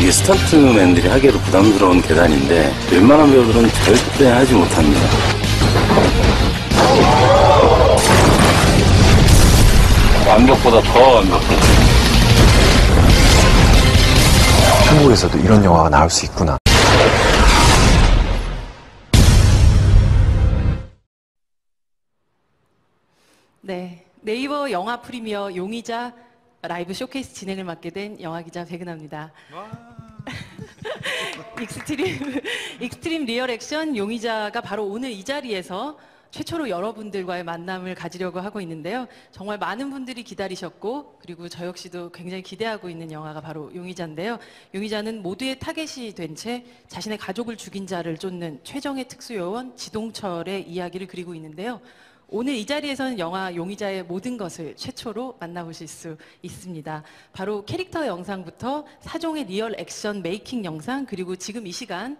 이게 스턴트맨들이 하기에도 부담스러운 계단인데 웬만한 배우들은 절대 하지 못합니다. 완벽보다 더 완벽해. 한국에서도 이런 영화가 나올 수 있구나. 네, 네이버 영화 프리미어 용의자 라이브 쇼케이스 진행을 맡게 된 영화기자 백은하입니다. 익스트림 리얼 액션 용의자가 바로 오늘 이 자리에서 최초로 여러분들과의 만남을 가지려고 하고 있는데요. 정말 많은 분들이 기다리셨고 그리고 저 역시도 굉장히 기대하고 있는 영화가 바로 용의자인데요. 용의자는 모두의 타겟이 된 채 자신의 가족을 죽인 자를 쫓는 최정예 특수요원 지동철의 이야기를 그리고 있는데요. 오늘 이 자리에서는 영화 용의자의 모든 것을 최초로 만나보실 수 있습니다. 바로 캐릭터 영상부터 사종의 리얼 액션 메이킹 영상, 그리고 지금 이 시간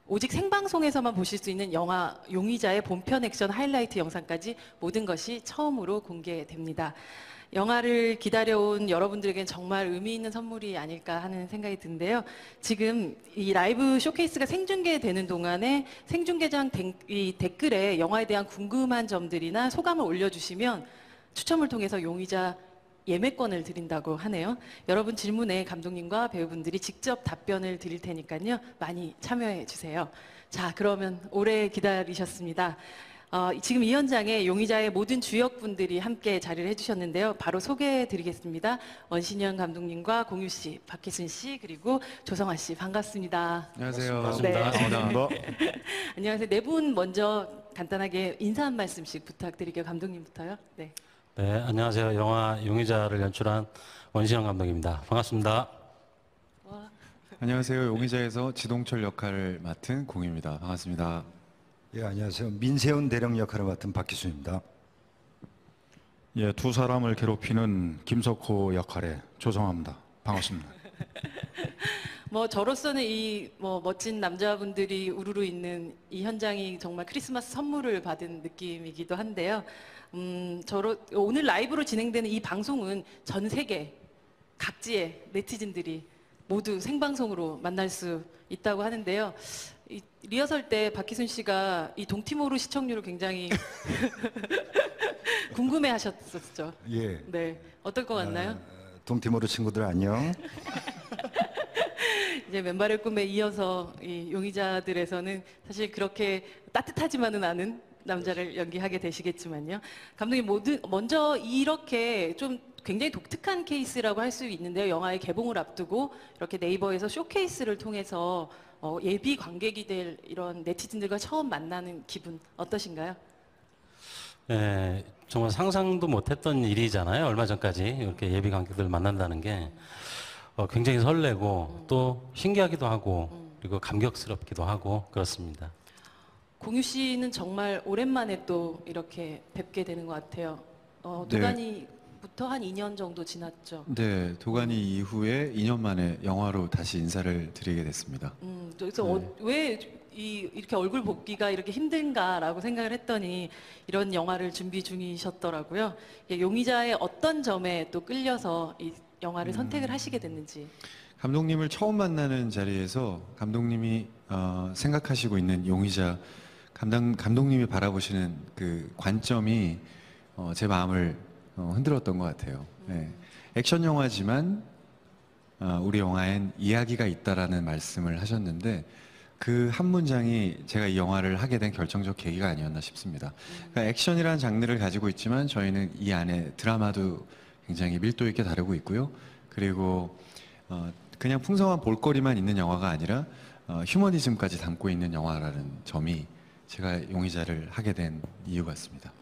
오직 생방송에서만 보실 수 있는 영화 용의자의 본편 액션 하이라이트 영상까지 모든 것이 처음으로 공개됩니다. 영화를 기다려온 여러분들에겐 정말 의미 있는 선물이 아닐까 하는 생각이 드는데요. 지금 이 라이브 쇼케이스가 생중계되는 동안에 생중계장 이 댓글에 영화에 대한 궁금한 점들이나 소감을 올려주시면 추첨을 통해서 용의자 예매권을 드린다고 하네요. 여러분 질문에 감독님과 배우분들이 직접 답변을 드릴 테니까요. 많이 참여해 주세요. 자, 그러면 오래 기다리셨습니다. 지금 이 현장에 용의자의 모든 주역분들이 함께 자리를 해주셨는데요. 바로 소개해드리겠습니다. 원신현 감독님과 공유 씨, 박희순 씨, 그리고 조성아 씨, 반갑습니다. 안녕하세요. 반갑습니다. 반갑습니다. 안녕하세요. 네 분 먼저 간단하게 인사 한 말씀씩 부탁드릴게요. 감독님부터요. 네. 네, 안녕하세요. 영화 용의자를 연출한 원신현 감독입니다. 반갑습니다. 안녕하세요. 용의자에서 지동철 역할을 맡은 공유입니다. 반갑습니다. 예, 안녕하세요. 민세훈 대령 역할을 맡은 박기순입니다. 예, 두 사람을 괴롭히는 김석호 역할의 조성아입니다. 반갑습니다. 저로서는 이 멋진 남자분들이 우르르 있는 이 현장이 정말 크리스마스 선물을 받은 느낌이기도 한데요. 오늘 라이브로 진행되는 이 방송은 전 세계 각지의 네티즌들이 모두 생방송으로 만날 수 있다고 하는데요. 이 리허설 때 박희순 씨가 이 동티모르 시청률을 굉장히 궁금해하셨었죠. 예. 네, 어떨 것 같나요? 동티모르 친구들 안녕. 이제 맨발의 꿈에 이어서 이 용의자들에서는 사실 그렇게 따뜻하지만은 않은 남자를 연기하게 되시겠지만요. 감독님 먼저 이렇게 좀 굉장히 독특한 케이스라고 할 수 있는데요. 영화의 개봉을 앞두고 이렇게 네이버에서 쇼케이스를 통해서 예비 관객이 될 이런 네티즌들과 처음 만나는 기분 어떠신가요? 네, 정말 상상도 못했던 일이잖아요. 얼마 전까지 이렇게 예비 관객들 만난다는 게 굉장히 설레고 또 신기하기도 하고 그리고 감격스럽기도 하고 그렇습니다. 공유 씨는 정말 오랜만에 또 이렇게 뵙게 되는 것 같아요. 도가니부터 한 2년 정도 지났죠. 네, 도가니 이후에 2년 만에 영화로 다시 인사를 드리게 됐습니다. 그래서 왜 이렇게 얼굴 보기가 이렇게 힘든가라고 생각을 했더니 이런 영화를 준비 중이셨더라고요. 용의자의 어떤 점에 또 끌려서 이 영화를 선택을 하시게 됐는지. 감독님을 처음 만나는 자리에서 감독님이 생각하시고 있는 용의자, 감독님이 바라보시는 그 관점이 제 마음을 흔들었던 것 같아요. 네. 액션 영화지만 우리 영화엔 이야기가 있다라는 말씀을 하셨는데 그 한 문장이 제가 이 영화를 하게 된 결정적 계기가 아니었나 싶습니다. 그러니까 액션이라는 장르를 가지고 있지만 저희는 이 안에 드라마도 굉장히 밀도 있게 다루고 있고요. 그리고 그냥 풍성한 볼거리만 있는 영화가 아니라 휴머니즘까지 담고 있는 영화라는 점이 제가 용의자를 하게 된 이유 같습니다.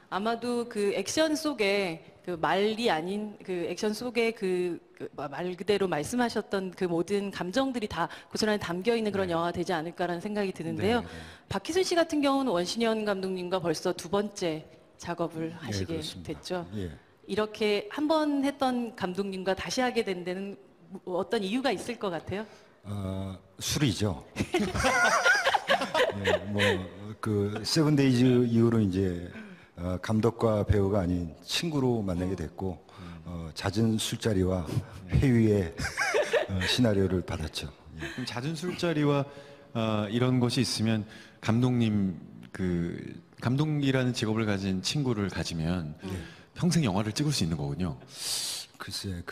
아마도 그 액션 속에 그 말이 아닌 그 액션 속에 그 말 그대로 말씀하셨던 그 모든 감정들이 다 고스란히 담겨 있는 그런 영화가 되지 않을까라는 생각이 드는데요. 네, 네. 박희순 씨 같은 경우는 원신현 감독님과 벌써 두 번째 작업을 하시게 그렇습니다. 됐죠. 예. 이렇게 한 번 했던 감독님과 다시 하게 된 데는 어떤 이유가 있을 것 같아요? 술이죠. 예, 뭐그 세븐데이즈 이후로 이제 감독과 배우가 아닌 친구로 만나게 됐고 잦은 술자리와 회의의 시나리오를 받았죠. 예. 그럼 잦은 술자리와 이런 것이 있으면 감독님 감독이라는 직업을 가진 친구를 가지면 평생 영화를 찍을 수 있는 거군요. 글쎄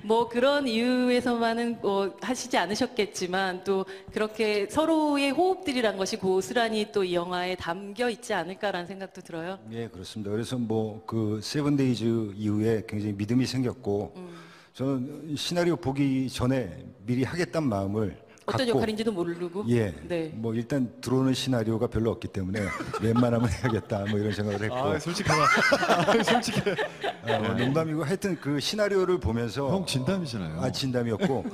뭐 그런 이유에서만은 뭐 하시지 않으셨겠지만 또 그렇게 서로의 호흡들이란 것이 고스란히 또 이 영화에 담겨 있지 않을까라는 생각도 들어요. 예, 그렇습니다. 그래서 뭐 그 세븐데이즈 이후에 굉장히 믿음이 생겼고 저는 시나리오 보기 전에 미리 하겠다는 마음을 어떤 갖고 역할인지도 모르고. 예, 네. 뭐 일단 들어오는 시나리오가 별로 없기 때문에 웬만하면 해야겠다 뭐 이런 생각을 했고 솔직하다. 솔직해. 농담이고 하여튼 그 시나리오를 보면서 형 진담이잖아요. 진담이었고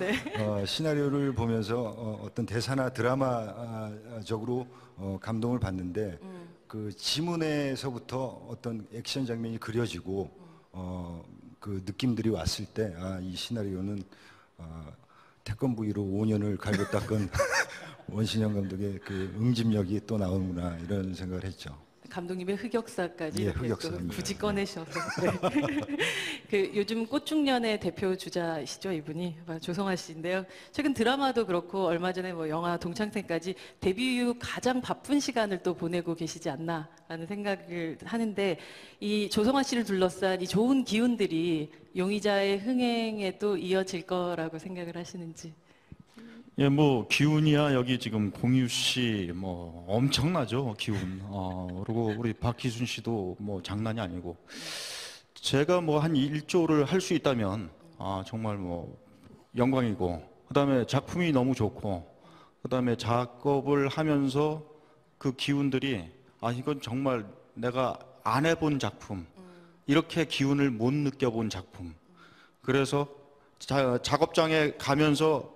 시나리오를 보면서 어떤 대사나 드라마적으로 감동을 받는데 그 지문에서부터 어떤 액션 장면이 그려지고 그 느낌들이 왔을 때 이 시나리오는 태권브이로 5년을 갈고 닦은 원신영 감독의 그 응집력이 또 나오는구나 이런 생각을 했죠. 감독님의 흑역사까지 예, 이렇게 또 흑역사입니다. 굳이 꺼내셔서 네. 그 요즘 꽃중년의 대표 주자시죠 이분이 조성아 씨인데요. 최근 드라마도 그렇고 얼마 전에 뭐 영화 동창생까지 데뷔 이후 가장 바쁜 시간을 또 보내고 계시지 않나라는 생각을 하는데 이 조성아 씨를 둘러싼 이 좋은 기운들이 용의자의 흥행에 또 이어질 거라고 생각을 하시는지. 예, 뭐 기운이야 여기 지금 공유 씨 뭐 엄청나죠 기운. 그리고 우리 박희순 씨도 뭐 장난이 아니고 제가 뭐 한 1조를 할 수 있다면 정말 뭐 영광이고 그다음에 작품이 너무 좋고 그다음에 작업을 하면서 그 기운들이 이건 정말 내가 안 해본 작품 이렇게 기운을 못 느껴본 작품. 그래서 작업장에 가면서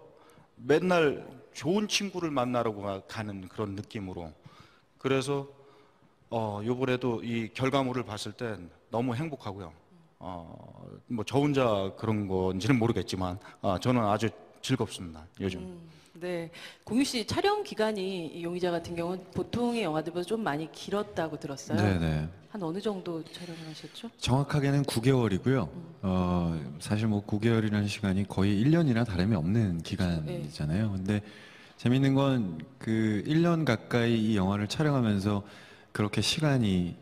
맨날 좋은 친구를 만나러 가는 그런 느낌으로. 그래서 요번에도 이 결과물을 봤을 때 너무 행복하고요. 뭐 저 혼자 그런 건지는 모르겠지만 저는 아주 즐겁습니다 요즘. 네, 공유 씨 촬영 기간이 이 용의자 같은 경우는 보통의 영화들보다 좀 많이 길었다고 들었어요. 네네. 한 어느 정도 촬영을 하셨죠? 정확하게는 9개월이고요. 사실 뭐 9개월이라는 시간이 거의 1년이나 다름이 없는 기간이잖아요. 근데 재밌는 건 그 1년 가까이 이 영화를 촬영하면서 그렇게 시간이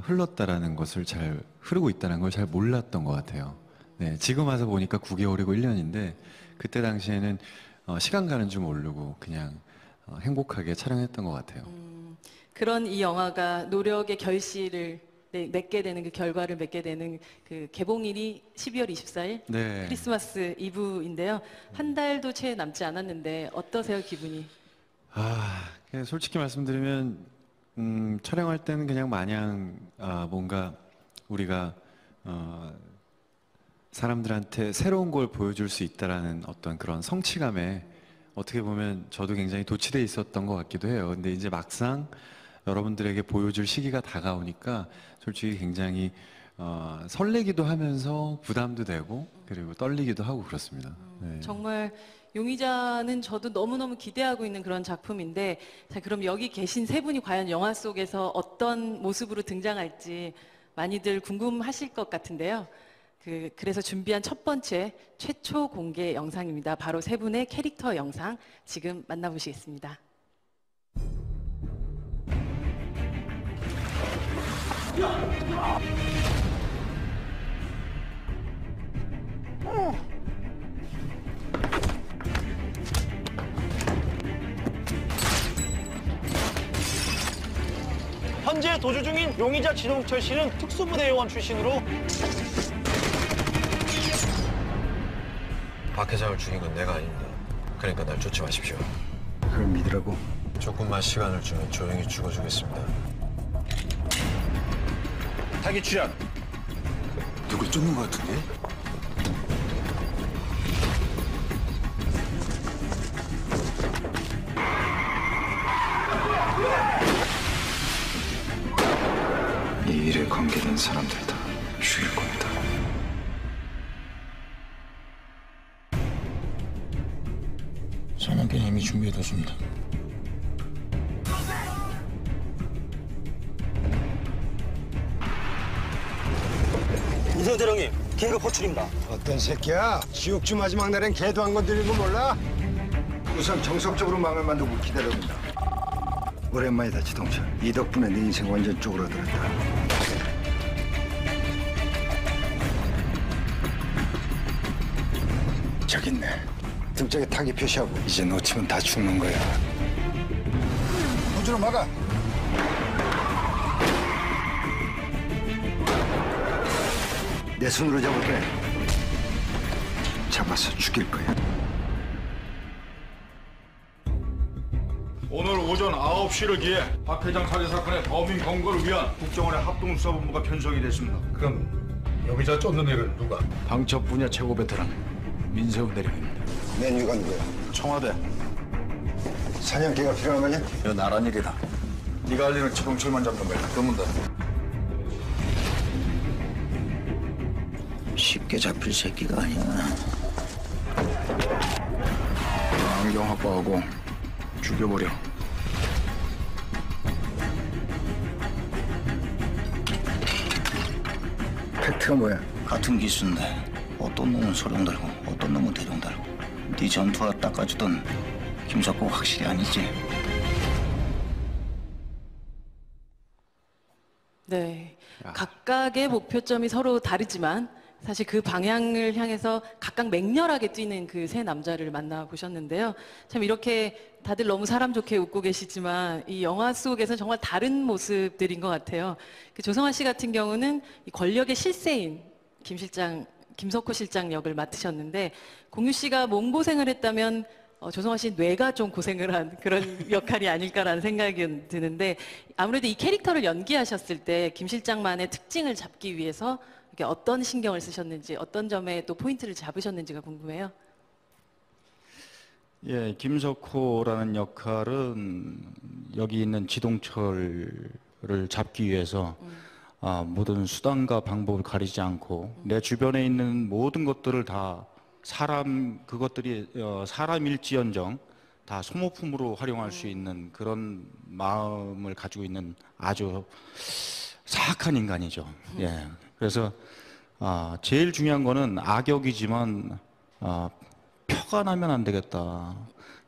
흘렀다라는 것을 잘 흐르고 있다는 걸 잘 몰랐던 것 같아요. 네, 지금 와서 보니까 9개월이고 1년인데 그때 당시에는 시간 가는 줄 모르고 그냥 행복하게 촬영했던 것 같아요. 그런 이 영화가 노력의 결실을 맺게 되는 그 결과를 맺게 되는 그 개봉일이 12월 24일 네. 크리스마스 이브인데요. 한 달도 채 남지 않았는데 어떠세요 기분이? 그냥 솔직히 말씀드리면 촬영할 때는 그냥 마냥 뭔가 우리가 사람들한테 새로운 걸 보여줄 수 있다라는 어떤 그런 성취감에 어떻게 보면 저도 굉장히 도취돼 있었던 것 같기도 해요. 근데 이제 막상 여러분들에게 보여줄 시기가 다가오니까 솔직히 굉장히 설레기도 하면서 부담도 되고 그리고 떨리기도 하고 그렇습니다. 네. 정말 용의자는 저도 너무너무 기대하고 있는 그런 작품인데 자, 그럼 여기 계신 세 분이 과연 영화 속에서 어떤 모습으로 등장할지 많이들 궁금하실 것 같은데요. 그래서 준비한 첫 번째 최초 공개 영상입니다. 바로 세 분의 캐릭터 영상 지금 만나보시겠습니다. 도주 중인 용의자 지동철 씨는 특수부대 요원 출신으로 박 회장을 죽인 건 내가 아닙니다. 그러니까 날 쫓지 마십시오. 그걸 믿으라고? 조금만 시간을 주면 조용히 죽어주겠습니다. 타기 출연. 누굴 쫓는 것 같은데? 이 일에 관계된 사람들 다 죽일 겁니다. 사냥개는 이미 준비해뒀습니다. 이승 대령님, 긴급 호출입니다. 어떤 새끼야? 지옥주 마지막 날엔 개도 안 건드리는 거 몰라? 우선 정석적으로 망을 만들고 기다려본다. 오랜만이다, 지동철. 이 덕분에 네 인생 완전 쪼그라들었다. 저기 있네. 등짝에 타기 표시하고 이제 놓치면 다 죽는 거야. 도주로 막아. 내 손으로 잡을게. 잡아서 죽일 거야. 오늘 오전 9시를 기해 박 회장 살해 사건의 범인 검거를 위한 국정원의 합동수사본부가 편성이 됐습니다. 그럼 용의자 쫓는 일은 누가? 방첩 분야 최고 베테랑 민세훈 대령입니다. 맨유가 누구야? 청와대. 사냥개가 필요한 거냐? 이거 나란 일이다. 네가 할 일은 지동철만 잡는 거야. 그러면 돼. 쉽게 잡힐 새끼가 아니야. 안경 확보하고 죽여버려. 팩트가 뭐야? 같은 기수인데 어떤 놈은 소령 달고 어떤 놈은 대령 달고 네 전투와 닦아주던 김석호 확실히 아니지? 네. 각각의 목표점이 서로 다르지만 사실 그 방향을 향해서 각각 맹렬하게 뛰는 그 세 남자를 만나보셨는데요. 참 이렇게 다들 너무 사람 좋게 웃고 계시지만 이 영화 속에서 정말 다른 모습들인 것 같아요. 그 조성아 씨 같은 경우는 이 권력의 실세인 김석호 실장 역을 맡으셨는데 공유 씨가 몸고생을 했다면 조성아 씨 뇌가 좀 고생을 한 그런 역할이 아닐까라는 생각이 드는데 아무래도 이 캐릭터를 연기하셨을 때 김 실장만의 특징을 잡기 위해서 이렇게 어떤 신경을 쓰셨는지 어떤 점에 또 포인트를 잡으셨는지가 궁금해요. 예, 김석호라는 역할은 여기 있는 지동철을 잡기 위해서 모든 수단과 방법을 가리지 않고 내 주변에 있는 모든 것들을 다 그것들이 사람일지언정 다 소모품으로 활용할 수 있는 그런 마음을 가지고 있는 아주 사악한 인간이죠. 예. 그래서 제일 중요한 거는 악역이지만 표가 나면 안 되겠다.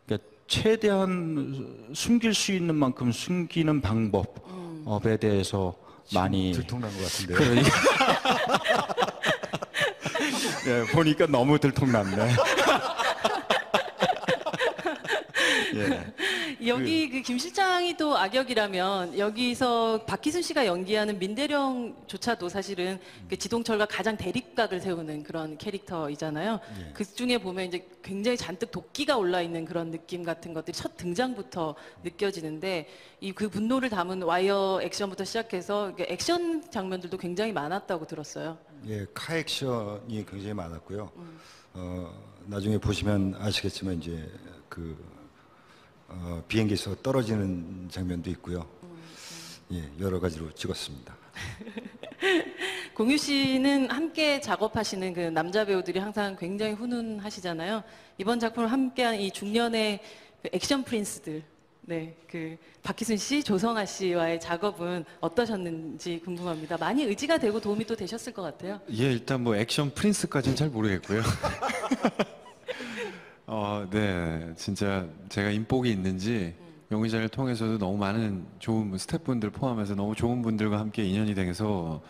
그러니까 최대한 숨길 수 있는 만큼 숨기는 방법에 대해서 많이 들통난 것 같은데. 그러니까 예, 보니까 너무 들통났네. 예. 여기 그 김 실장이 또 악역이라면 여기서 박희순 씨가 연기하는 민대령조차도 사실은 그 지동철과 가장 대립각을 세우는 그런 캐릭터이잖아요. 예. 그 중에 보면 이제 굉장히 잔뜩 도끼가 올라 있는 그런 느낌 같은 것들이 첫 등장부터 느껴지는데 이 그 분노를 담은 와이어 액션부터 시작해서 액션 장면들도 굉장히 많았다고 들었어요. 예, 카 액션이 굉장히 많았고요. 나중에 보시면 아시겠지만 이제 비행기에서 떨어지는 장면도 있고요. 예, 여러 가지로 찍었습니다. 공유 씨는 함께 작업하시는 그 남자 배우들이 항상 굉장히 훈훈하시잖아요. 이번 작품을 함께한 이 중년의 그 액션 프린스들, 네, 그 박희순 씨, 조성아 씨와의 작업은 어떠셨는지 궁금합니다. 많이 의지가 되고 도움이 또 되셨을 것 같아요. 예, 일단 뭐 액션 프린스까지는 잘 모르겠고요. 네, 진짜 제가 인복이 있는지 용의자를 통해서도 너무 많은 좋은 스태프분들 포함해서 너무 좋은 분들과 함께 인연이 돼서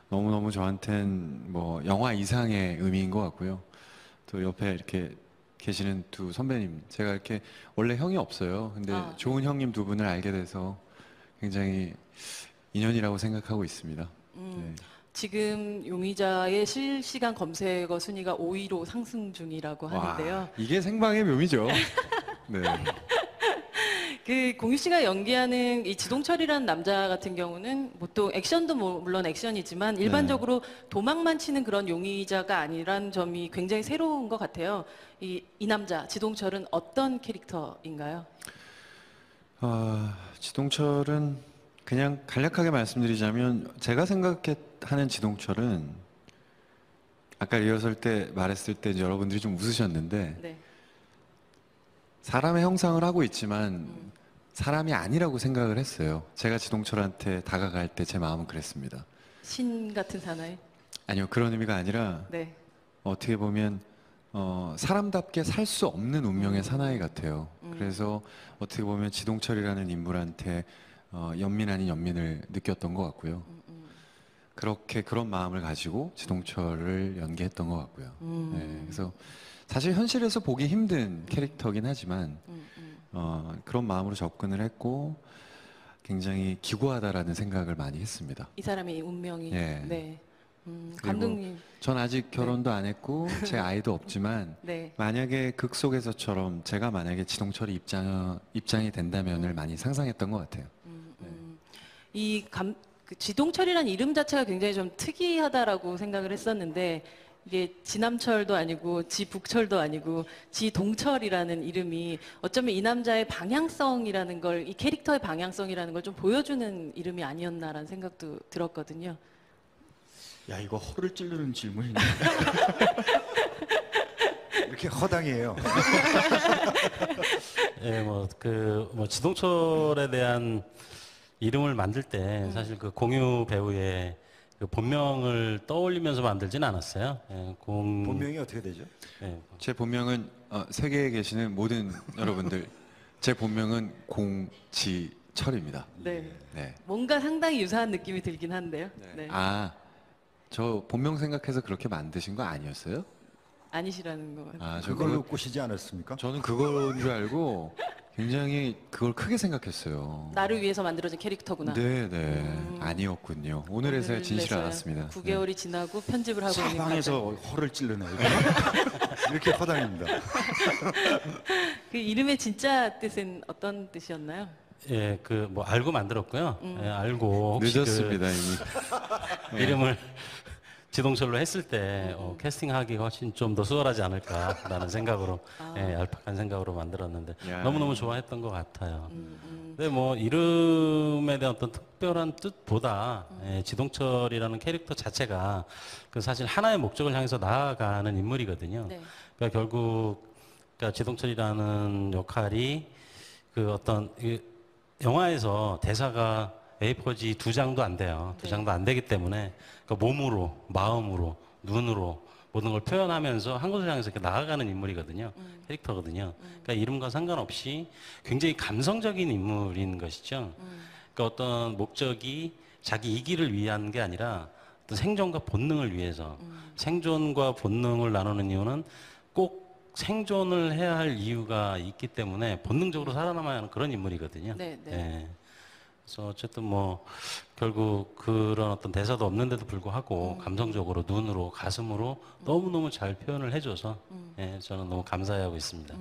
너무너무 저한텐 뭐 영화 이상의 의미인 것 같고요. 또 옆에 이렇게 계시는 두 선배님, 제가 이렇게 원래 형이 없어요. 근데 좋은 형님 두 분을 알게 돼서 굉장히 인연이라고 생각하고 있습니다. 네. 지금 용의자의 실시간 검색어 순위가 5위로 상승 중이라고 하는데요. 와, 이게 생방의 묘미죠. 네. 그 공유 씨가 연기하는 이 지동철이라는 남자 같은 경우는 보통 액션도 물론 액션이지만 일반적으로 도망만 치는 그런 용의자가 아니란 점이 굉장히 새로운 것 같아요. 이 남자 지동철은 어떤 캐릭터인가요? 지동철은 그냥 간략하게 말씀드리자면 제가 생각하는 지동철은 아까 리허설 때 말했을 때 이제 여러분들이 좀 웃으셨는데 네. 사람의 형상을 하고 있지만 사람이 아니라고 생각을 했어요. 제가 지동철한테 다가갈 때 제 마음은 그랬습니다. 신 같은 사나이? 아니요, 그런 의미가 아니라 네. 어떻게 보면 사람답게 살 수 없는 운명의 사나이 같아요. 그래서 어떻게 보면 지동철이라는 인물한테 연민 아닌 연민을 느꼈던 것 같고요. 그렇게 그런 마음을 가지고 지동철을 연기했던 것 같고요. 네, 그래서 사실 현실에서 보기 힘든 캐릭터긴 하지만 그런 마음으로 접근을 했고 굉장히 기구하다라는 생각을 많이 했습니다. 이 사람의 운명이. 네. 네. 감독님. 전 아직 결혼도 안 했고 제 아이도 없지만 네. 만약에 극 속에서처럼 제가 만약에 지동철이 입장이 된다면을 많이 상상했던 것 같아요. 그 지동철이라는 이름 자체가 굉장히 좀 특이하다라고 생각을 했었는데 이게 지남철도 아니고 지북철도 아니고 지동철이라는 이름이 어쩌면 이 남자의 방향성이라는 걸, 이 캐릭터의 방향성이라는 걸 좀 보여주는 이름이 아니었나라는 생각도 들었거든요. 야, 이거 허를 찌르는 질문이네. 이렇게 허당이에요. 예, 뭐 지동철에 대한 이름을 만들 때 사실 그 공유 배우의 그 본명을 떠올리면서 만들진 않았어요. 예, 본명이 어떻게 되죠? 예. 제 본명은 세계에 계시는 모든 여러분들 제 본명은 공지철입니다. 네. 네. 뭔가 상당히 유사한 느낌이 들긴 한데요. 네. 저 본명 생각해서 그렇게 만드신 거 아니었어요? 아니시라는 것 같아요. 그걸로 꼬시지 않았습니까? 저는 그건 줄 알고 굉장히 그걸 크게 생각했어요. 나를 위해서 만들어진 캐릭터구나. 네. 아니었군요. 오늘에서야 진실을 알았습니다. 9개월이 지나고 편집을 하고 있는 사방에서 허를 찌르네. 이렇게 허당입니다. 그 이름의 진짜 뜻은 어떤 뜻이었나요? 예, 그 뭐 알고 만들었고요. 예, 알고 혹시 늦었습니다 이미. 이름을 지동철로 했을 때 캐스팅하기가 훨씬 좀 더 수월하지 않을까라는 생각으로 예, 얄팍한 생각으로 만들었는데 너무너무 좋아했던 것 같아요. 근데 뭐 이름에 대한 어떤 특별한 뜻보다 예, 지동철이라는 캐릭터 자체가 그 사실 하나의 목적을 향해서 나아가는 인물이거든요. 네. 그러니까 결국 그러니까 지동철이라는 역할이 그 어떤 영화에서 대사가 A4지 2장도 안 돼요. 2장도 안 되기 때문에 그러니까 몸으로, 마음으로, 눈으로 모든 걸 표현하면서 한 곳을 향해서 이렇게 나아가는 인물이거든요. 캐릭터거든요. 그러니까 이름과 상관없이 굉장히 감성적인 인물인 것이죠. 그러니까 어떤 목적이 자기 이기를 위한 게 아니라 어떤 생존과 본능을 위해서 생존과 본능을 나누는 이유는 꼭 생존을 해야 할 이유가 있기 때문에 본능적으로 살아남아야 하는 그런 인물이거든요. 네, 네. 예. 그래서 어쨌든 뭐 결국 그런 어떤 대사도 없는데도 불구하고 감성적으로 눈으로 가슴으로 너무너무 잘 표현을 해줘서 예, 저는 너무 감사해하고 있습니다.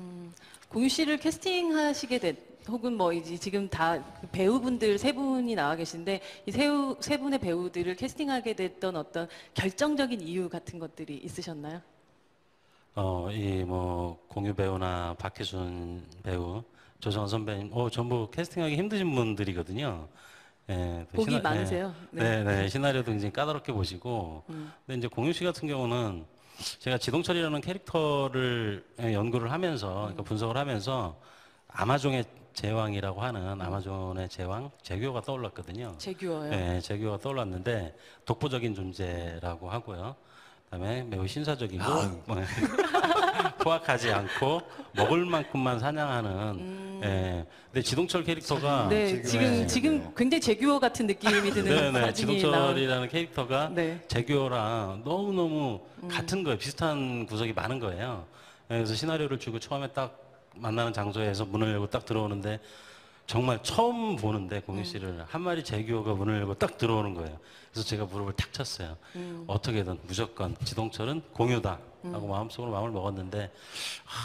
공유 씨를 캐스팅하시게 된 혹은 뭐 이제 지금 다 배우분들 세 분이 나와 계신데 이 세 분의 배우들을 캐스팅하게 됐던 어떤 결정적인 이유 같은 것들이 있으셨나요? 이 뭐 공유 배우나 박희순 배우, 조정원 선배님, 전부 캐스팅하기 힘드신 분들이거든요. 예, 복이 많으세요. 네, 시나리오도 굉장히 까다롭게 보시고. 근데 이제 공유 씨 같은 경우는 제가 지동철이라는 캐릭터를 연구를 하면서, 그러니까 분석을 하면서 아마존의 제왕이라고 하는 아마존의 제왕 제규어가 떠올랐거든요. 제규어요? 네, 제규어가 떠올랐는데 독보적인 존재라고 하고요. 그다음에 매우 신사적이고 포악하지 않고 먹을 만큼만 사냥하는. 예. 근데 지동철 캐릭터가 지금 굉장히 제규어 같은 느낌이 드는 사진이 지동철이라는 캐릭터가 제규어랑 너무너무 같은 거예요. 비슷한 구석이 많은 거예요. 그래서 시나리오를 주고 처음에 딱 만나는 장소에서 문을 열고 딱 들어오는데 정말 처음 보는데 공유 씨를 한 마리 제규어가 문을 열고 딱 들어오는 거예요. 그래서 제가 무릎을 탁 쳤어요. 어떻게든 무조건 지동철은 공유다 하고 마음속으로 마음을 먹었는데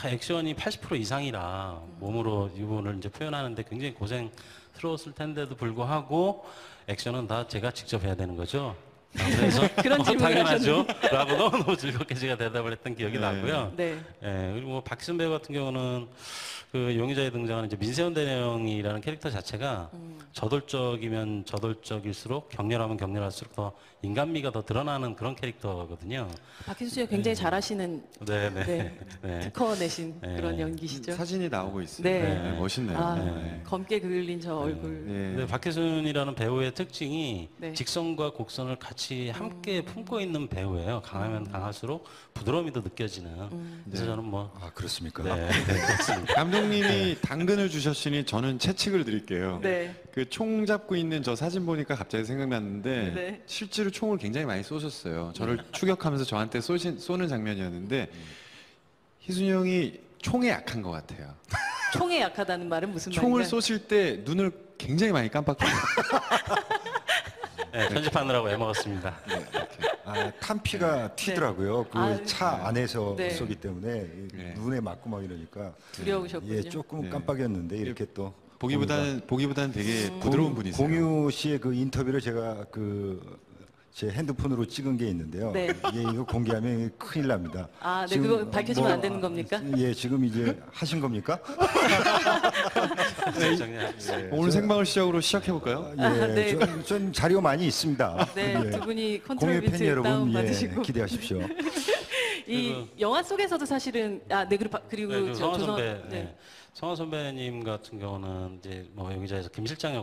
액션이 80% 이상이라 몸으로 이 부분을 이제 표현하는데 굉장히 고생스러웠을 텐데도 불구하고 액션은 다 제가 직접 해야 되는 거죠. 그래서 그런 질문을 당연하죠. 라고 너무너무 즐겁게 제가 대답을 했던 기억이 나고요. 네. 예, 그리고 뭐 박희순 배우 같은 경우는 그 용의자에 등장하는 이제 민세현 대령이라는 캐릭터 자체가 저돌적이면 저돌적일수록 격렬하면 격렬할수록 더 인간미가 더 드러나는 그런 캐릭터거든요. 박희순 씨가 굉장히 잘하시는 네네. 네. 특허 내신 네. 그런 연기시죠. 사진이 나오고 있어요. 네. 네, 멋있네요. 아, 네. 검게 그을린 저 얼굴. 네. 근데 박혜순이라는 배우의 특징이 네. 직선과 곡선을 같이 함께 품고 있는 배우예요. 강하면 강할수록 부드러움이 더 느껴지는. 그래서 저는 뭐 아 그렇습니까? 네, 그렇습니다. 감독님이 당근을 주셨으니 저는 채찍을 드릴게요. 네. 그 총 잡고 있는 저 사진 보니까 갑자기 생각났는데 네. 실제로 총을 굉장히 많이 쏘셨어요. 저를 추격하면서 저한테 쏘는 장면이었는데 희순이 형이 총에 약한 것 같아요. 총에 약하다는 말은 무슨 총을 말인가요? 쏘실 때 눈을 굉장히 많이 깜빡해요. 네, 편집하느라고 애먹었습니다. 아, 탄피가 튀더라고요. 그 아, 차 안에서 네. 쏘기 때문에 네. 눈에 맞고 막 이러니까 두려우셨군요. 예, 조금 네. 깜빡이었는데 이렇게 또 보기보다는 되게 부드러운 분이세요. 공유 씨의 그 인터뷰를 제가 그 제 핸드폰으로 찍은 게 있는데요. 네. 예, 이거 공개하면 큰일 납니다. 아, 네, 지금 그거 밝혀지면 안 되는 겁니까? 예, 지금 이제 하신 겁니까? 오늘 생방을 시작해 볼까요? 예, 네. 전 자료 많이 있습니다. 네, 예. 두 분이 공유 컨트롤 팬 비트 여러분 다운 예, 받으시고 기대하십시오. 이 영화 속에서도 사실은 네, 그리고 그 성화 조선- 선배, 네. 네. 성화 선배님 같은 경우는 이제 뭐 용의자에서 김 실장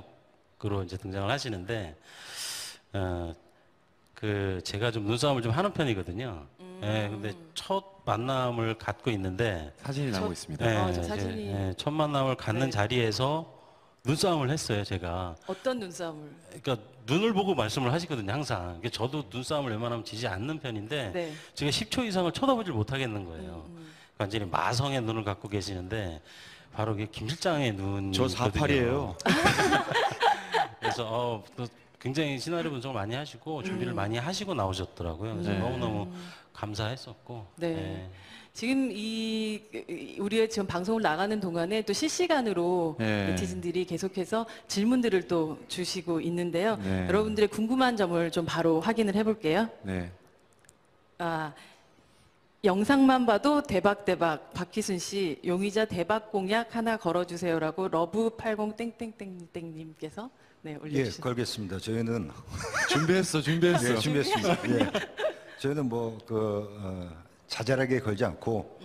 역으로 이제 등장을 하시는데, 그 제가 좀 눈싸움을 좀 하는 편이거든요. 예, 근데 첫 만남을 갖고 있는데 사진이 나오고 있습니다. 예, 저 이제, 사진이- 예, 첫 만남을 갖는 네. 자리에서 눈싸움을 했어요, 제가. 어떤 눈싸움을? 그러니까 눈을 보고 말씀을 하시거든요, 항상. 그러니까 저도 눈싸움을 웬만하면 지지 않는 편인데 네. 제가 10초 이상을 쳐다보질 못하겠는 거예요. 완전히 마성의 눈을 갖고 계시는데 바로 그게 김 실장의 눈이 저 48이에요. 그래서 또 굉장히 시나리오 분석을 많이 하시고 준비를 많이 하시고 나오셨더라고요. 그래서 네. 너무너무 감사했었고. 네. 네. 지금 우리의 지금 방송을 나가는 동안에 또 실시간으로 네. 네티즌들이 계속해서 질문들을 또 주시고 있는데요. 네. 여러분들의 궁금한 점을 좀 바로 확인을 해볼게요. 네. 아, 영상만 봐도 대박 박희순 씨 용의자 대박 공약 하나 걸어주세요라고 러브 80 땡땡땡땡님께서 네, 예, 올려주셨습니다. 걸겠습니다. 저희는 준비했어. 예, 준비했습니다. 예. 저희는 뭐 자잘하게 걸지 않고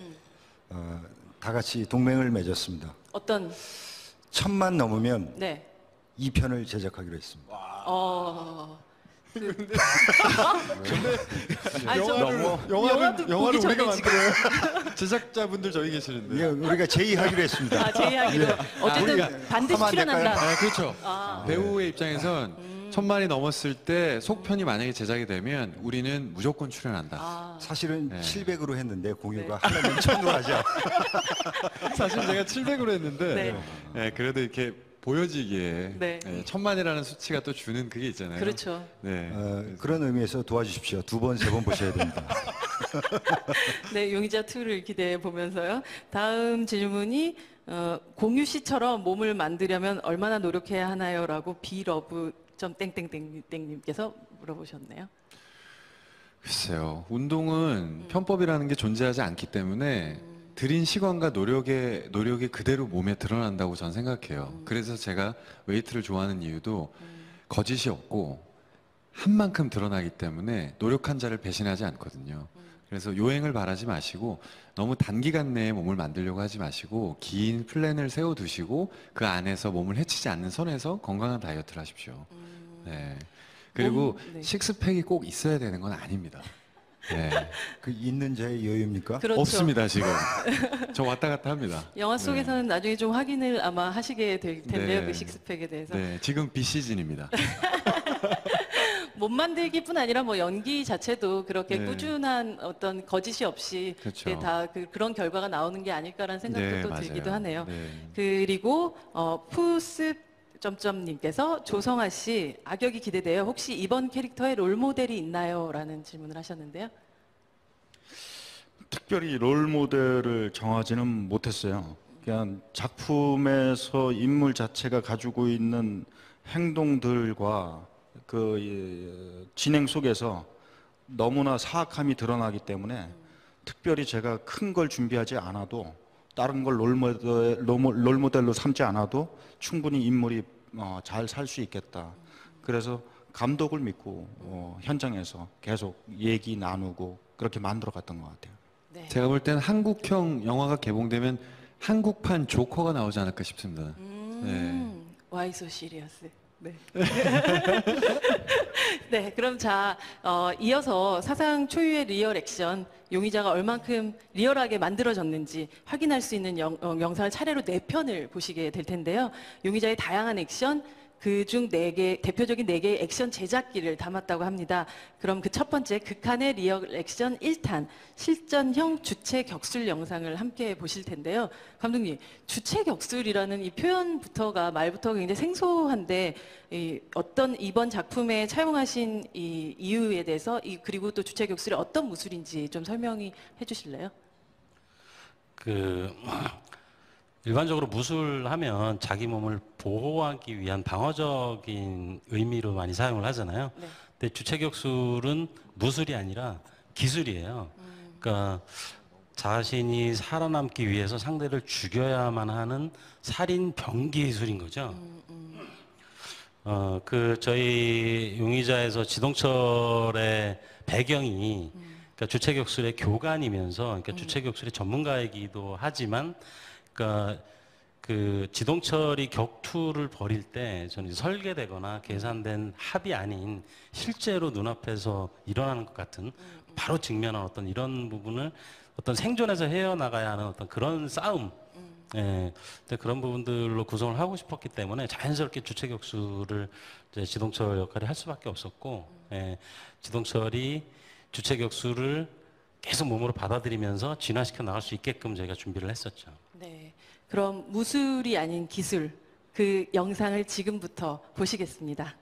다 같이 동맹을 맺었습니다. 어떤 1000만 넘으면 네. 2편을 제작하기로 했습니다. 영화를 보기 우리가 전에 지금. 만들어요. 제작자분들 저희 계시는데. 예, 우리가 제의하기로 했습니다. 제의하기로. 어쨌든 우리가 반드시 하면 안 될까요? 출연한다. 아, 그렇죠. 배우의 입장에선 1000만이 넘었을 때 속편이 만약에 제작이 되면 우리는 무조건 출연한다. 사실은 네. 700으로 했는데 공유가 하려면 1000으로 하자. 사실 제가 700으로 했는데 네. 네, 그래도 이렇게 보여지기에 네. 1000만이라는 수치가 또 주는 그게 있잖아요. 그렇죠. 네. 그런 의미에서 도와주십시오. 2번, 3번 보셔야 됩니다. 네, 용의자 2를 기대해 보면서요. 다음 질문이 공유 씨처럼 몸을 만들려면 얼마나 노력해야 하나요?라고 비러브.땡땡땡님께서 물어보셨네요. 글쎄요. 운동은 편법이라는 게 존재하지 않기 때문에 들인 시간과 노력이 그대로 몸에 드러난다고 저는 생각해요. 그래서 제가 웨이트를 좋아하는 이유도 거짓이 없고 한 만큼 드러나기 때문에 노력한 자를 배신하지 않거든요. 그래서 요행을 바라지 마시고 너무 단기간 내에 몸을 만들려고 하지 마시고 긴 플랜을 세워두시고 그 안에서 몸을 해치지 않는 선에서 건강한 다이어트를 하십시오. 네. 그리고 네. 식스팩이 꼭 있어야 되는 건 아닙니다. 네. 그 있는 자의 여유입니까? 그렇죠. 없습니다, 지금. 저 왔다 갔다 합니다. 영화 속에서는 나중에 좀 확인을 아마 하시게 될 텐데요. 네. 그 식스팩에 대해서. 네, 지금 비시즌입니다. 못 만들기뿐 아니라 뭐 연기 자체도 그렇게 네. 꾸준한 어떤 거짓이 없이 그렇죠. 네, 다 그런 결과가 나오는 게 아닐까라는 생각도 네, 또 맞아요. 들기도 하네요. 네. 그리고 푸스 점점님께서 조성아 씨 악역이 기대돼요. 혹시 이번 캐릭터의 롤 모델이 있나요? 라는 질문을 하셨는데요. 특별히 롤 모델을 정하지는 못했어요. 그냥 작품에서 인물 자체가 가지고 있는 행동들과 그 진행 속에서 너무나 사악함이 드러나기 때문에 특별히 제가 큰 걸 준비하지 않아도 다른 걸 롤 모델로 삼지 않아도 충분히 인물이 잘 살 수 있겠다. 그래서 감독을 믿고 현장에서 계속 얘기 나누고 그렇게 만들어 갔던 것 같아요. 네. 제가 볼 땐 한국형 영화가 개봉되면 한국판 조커가 나오지 않을까 싶습니다. Why so serious? 네. 네, 그럼 자, 이어서 사상 초유의 리얼 액션 용의자가 얼만큼 리얼하게 만들어졌는지 확인할 수 있는 영상을 차례로 4편을 보시게 될 텐데요. 용의자의 다양한 액션, 그중 4개, 대표적인 4개의 액션 제작기를 담았다고 합니다. 그럼 그 첫 번째 극한의 리얼 액션 1탄 실전형 주체 격술 영상을 함께 보실 텐데요. 감독님, 주체 격술이라는 이 표현부터가 말부터가 굉장히 생소한데 어떤 이번 작품에 차용하신 이 이유에 대해서 그리고 또 주체 격술이 어떤 무술인지 좀 설명해 주실래요? 일반적으로 무술하면 자기 몸을 보호하기 위한 방어적인 의미로 많이 사용을 하잖아요. 네. 근데 주체격술은 무술이 아니라 기술이에요. 그러니까 자신이 살아남기 위해서 상대를 죽여야만 하는 살인 병기 기술인 거죠. 저희 용의자에서 지동철의 배경이 그러니까 주체격술의 교관이면서 그러니까 주체격술의 전문가이기도 하지만 그 지동철이 격투를 벌일 때 저는 설계되거나 계산된 합이 아닌 실제로 눈앞에서 일어나는 것 같은 바로 직면한 어떤 이런 부분을 어떤 생존에서 헤어나가야 하는 어떤 그런 싸움 근데 그런 부분들로 구성을 하고 싶었기 때문에 자연스럽게 주체격수를 이제 지동철 역할을 할 수밖에 없었고 지동철이 주체격수를 계속 몸으로 받아들이면서 진화시켜 나갈 수 있게끔 저희가 준비를 했었죠. 네. 그럼 무술이 아닌 기술, 그 영상을 지금부터 보시겠습니다.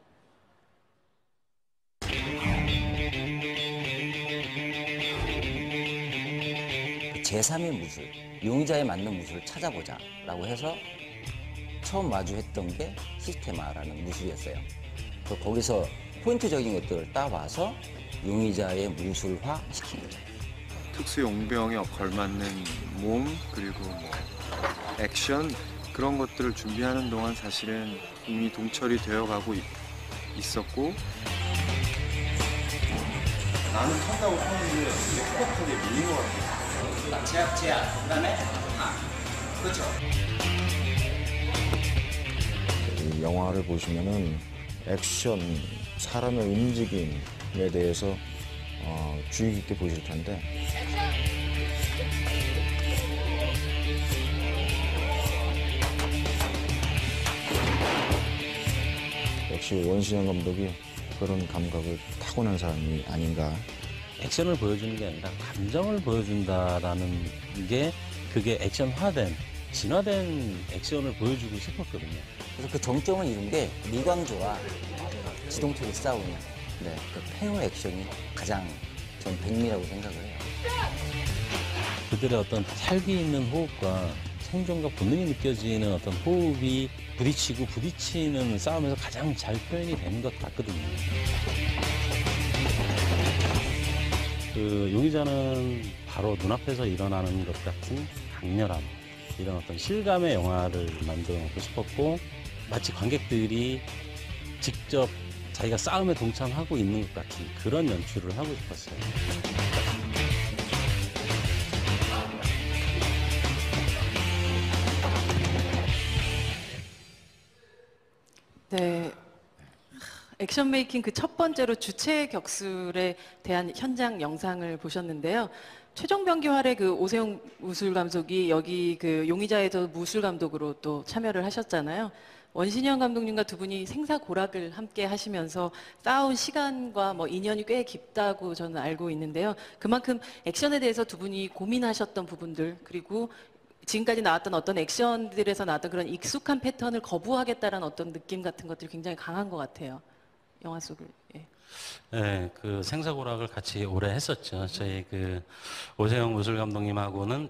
제3의 무술, 용의자에 맞는 무술을 찾아보자 라고 해서 처음 마주했던 게 시스테마라는 무술이었어요. 거기서 포인트적인 것들을 따와서 용의자의 무술화 시킨 거죠. 특수 용병에 걸맞는 몸 그리고 뭐 액션 그런 것들을 준비하는 동안 사실은 이미 동철이 되어가고 있었고 나는 탄다고 하는데 이게 후각하게 밀린 것 같아. 제약, 그다음에 그렇죠. 이 영화를 보시면은 액션, 사람의 움직임에 대해서 주의 깊게 보실 텐데. 역시 원신영 감독이 그런 감각을 타고난 사람이 아닌가. 액션을 보여주는 게 아니라 감정을 보여준다라는 게 그게 액션화된, 진화된 액션을 보여주고 싶었거든요. 그래서 그 정점을 이룬 게 미광조와 지동철이 싸우는 그 페어 액션이 가장 전 백미라고 생각을 해요. 그들의 어떤 살기 있는 호흡과 생존과 본능이 느껴지는 어떤 호흡이 부딪히고 부딪히는 싸움에서 가장 잘 표현이 되는 것 같거든요. 그 용의자는 바로 눈앞에서 일어나는 것 같은 강렬함, 이런 어떤 실감의 영화를 만들어 놓고 싶었고, 마치 관객들이 직접 자기가 싸움에 동참하고 있는 것 같은 그런 연출을 하고 싶었어요. 네. 액션 메이킹 그 첫 번째로 주체 격술에 대한 현장 영상을 보셨는데요. 최종병기활의 그 오세영 무술 감독이 여기 그 용의자에서 무술 감독으로 또 참여를 하셨잖아요. 원신현 감독님과 두 분이 생사고락을 함께 하시면서 쌓아온 시간과 뭐 인연이 꽤 깊다고 저는 알고 있는데요. 그만큼 액션에 대해서 두 분이 고민하셨던 부분들, 그리고 지금까지 나왔던 어떤 액션들에서 나왔던 그런 익숙한 패턴을 거부하겠다라는 어떤 느낌 같은 것들이 굉장히 강한 것 같아요. 영화 속을. 예. 네, 그 생사고락을 같이 오래 했었죠. 저희 그 오세영 무술 감독님하고는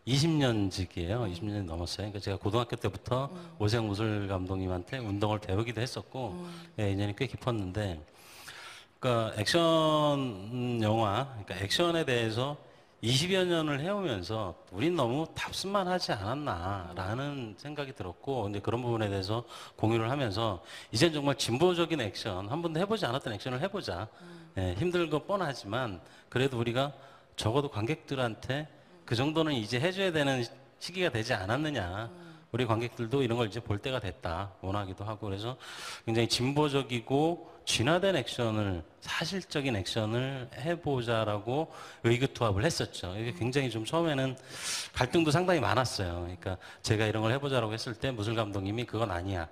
20년직이에요. 20년이 넘었어요. 그러니까 제가 고등학교 때부터 오세영 무술 감독님한테 운동을 배우기도 했었고, 예, 인연이 꽤 깊었는데, 그러니까 액션 영화, 그러니까 액션에 대해서 20여 년을 해오면서 우린 너무 답습만 하지 않았나라는 생각이 들었고, 이제 그런 부분에 대해서 공유를 하면서 이젠 정말 진보적인 액션, 한 번도 해보지 않았던 액션을 해보자. 예, 힘들 거 뻔하지만 그래도 우리가 적어도 관객들한테 그 정도는 이제 해줘야 되는 시기가 되지 않았느냐. 우리 관객들도 이런 걸 이제 볼 때가 됐다 원하기도 하고, 그래서 굉장히 진보적이고 진화된 액션을, 사실적인 액션을 해보자라고 의기투합을 했었죠. 이게 굉장히 좀 처음에는 갈등도 상당히 많았어요. 그러니까 제가 이런 걸 해보자라고 했을 때 무술 감독님이 그건 아니야.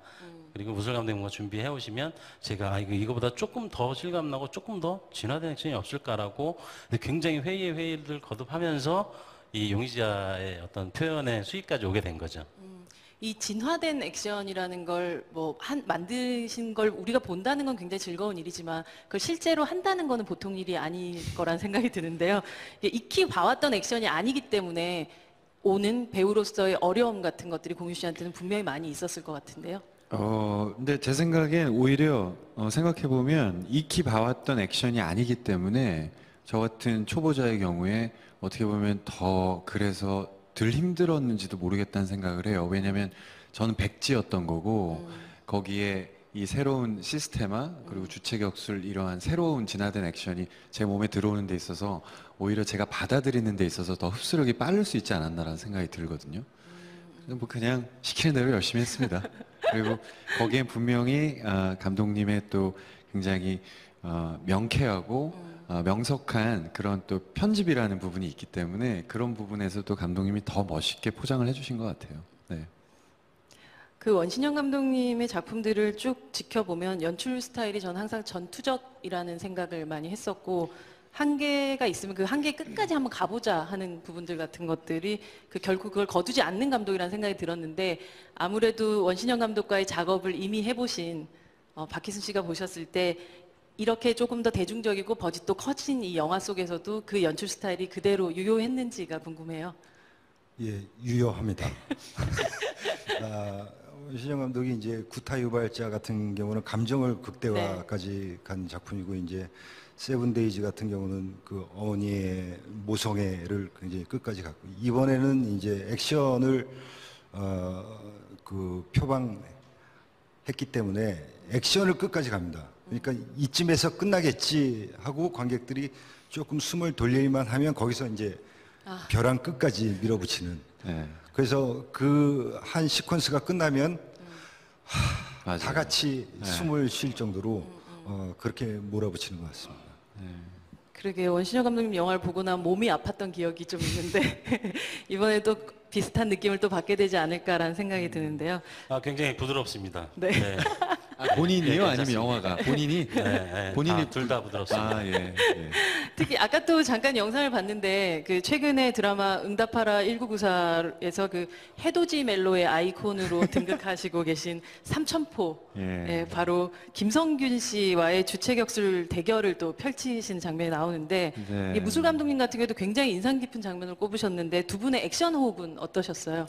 그리고 무술 감독님과 준비해 오시면 제가 이거보다 조금 더 실감나고 조금 더 진화된 액션이 없을까라고 굉장히 회의를 거듭하면서 이 용의자의 어떤 표현의 수익까지 오게 된 거죠. 이 진화된 액션이라는 걸 만드신 걸 우리가 본다는 건 굉장히 즐거운 일이지만 그걸 실제로 한다는 거는 보통 일이 아닐 거란 생각이 드는데요. 익히 봐왔던 액션이 아니기 때문에 오는 배우로서의 어려움 같은 것들이 공유 씨한테는 분명히 많이 있었을 것 같은데요. 근데 제 생각엔 오히려 생각해보면 익히 봐왔던 액션이 아니기 때문에 저 같은 초보자의 경우에 어떻게 보면 더 그래서 덜 힘들었는지도 모르겠다는 생각을 해요. 왜냐면 저는 백지였던 거고 거기에 이 새로운 시스테마 그리고 주체격술 이러한 새로운 진화된 액션이 제 몸에 들어오는 데 있어서 오히려 제가 받아들이는 데 있어서 더 흡수력이 빠를 수 있지 않았나라는 생각이 들거든요. 뭐 그냥 시키는 대로 열심히 했습니다. 그리고 거기엔 분명히 감독님의 또 굉장히 명쾌하고 명석한 그런 또 편집이라는 부분이 있기 때문에 그런 부분에서 또 감독님이 더 멋있게 포장을 해주신 것 같아요. 네. 그 원신현 감독님의 작품들을 쭉 지켜보면 연출 스타일이 저는 항상 전투적이라는 생각을 많이 했었고, 한계가 있으면 그 한계 끝까지 한번 가보자 하는 부분들 같은 것들이 결국 그걸 거두지 않는 감독이라는 생각이 들었는데, 아무래도 원신현 감독과의 작업을 이미 해보신 박희순 씨가 보셨을 때 이렇게 조금 더 대중적이고 버짓도 커진 이 영화 속에서도 그 연출 스타일이 그대로 유효했는지가 궁금해요. 예, 유효합니다. 원신현 감독이 이제 구타유발자 같은 경우는 감정을 극대화까지 간 작품이고, 이제 세븐데이즈 같은 경우는 그 어머니의 모성애를 굉장히 끝까지 갔고, 이번에는 이제 액션을 그 표방했기 때문에 액션을 끝까지 갑니다. 그러니까 이쯤에서 끝나겠지 하고 관객들이 조금 숨을 돌릴만 하면 거기서 이제 벼랑 끝까지 밀어붙이는. 그래서 그 한 시퀀스가 끝나면 다 같이 숨을 쉴 정도로 그렇게 몰아붙이는 것 같습니다. 그러게 원신현 감독님 영화를 보고 나면 몸이 아팠던 기억이 좀 있는데 이번에도 비슷한 느낌을 또 받게 되지 않을까라는 생각이 드는데요. 굉장히 부드럽습니다. 네. 네. 본인이요? 네, 아니면 영화가? 본인이? 네, 본인이 둘 다 부드럽습니다. 예. 특히 아까 또 잠깐 영상을 봤는데 그 최근에 드라마 응답하라 1994에서 그 해돋이 멜로의 아이콘으로 등극하시고 계신 삼천포, 바로 김성균 씨와의 주체격술 대결을 또 펼치신 장면이 나오는데, 이 무술 감독님 같은 경우도 굉장히 인상 깊은 장면을 꼽으셨는데 두 분의 액션 호흡은 어떠셨어요?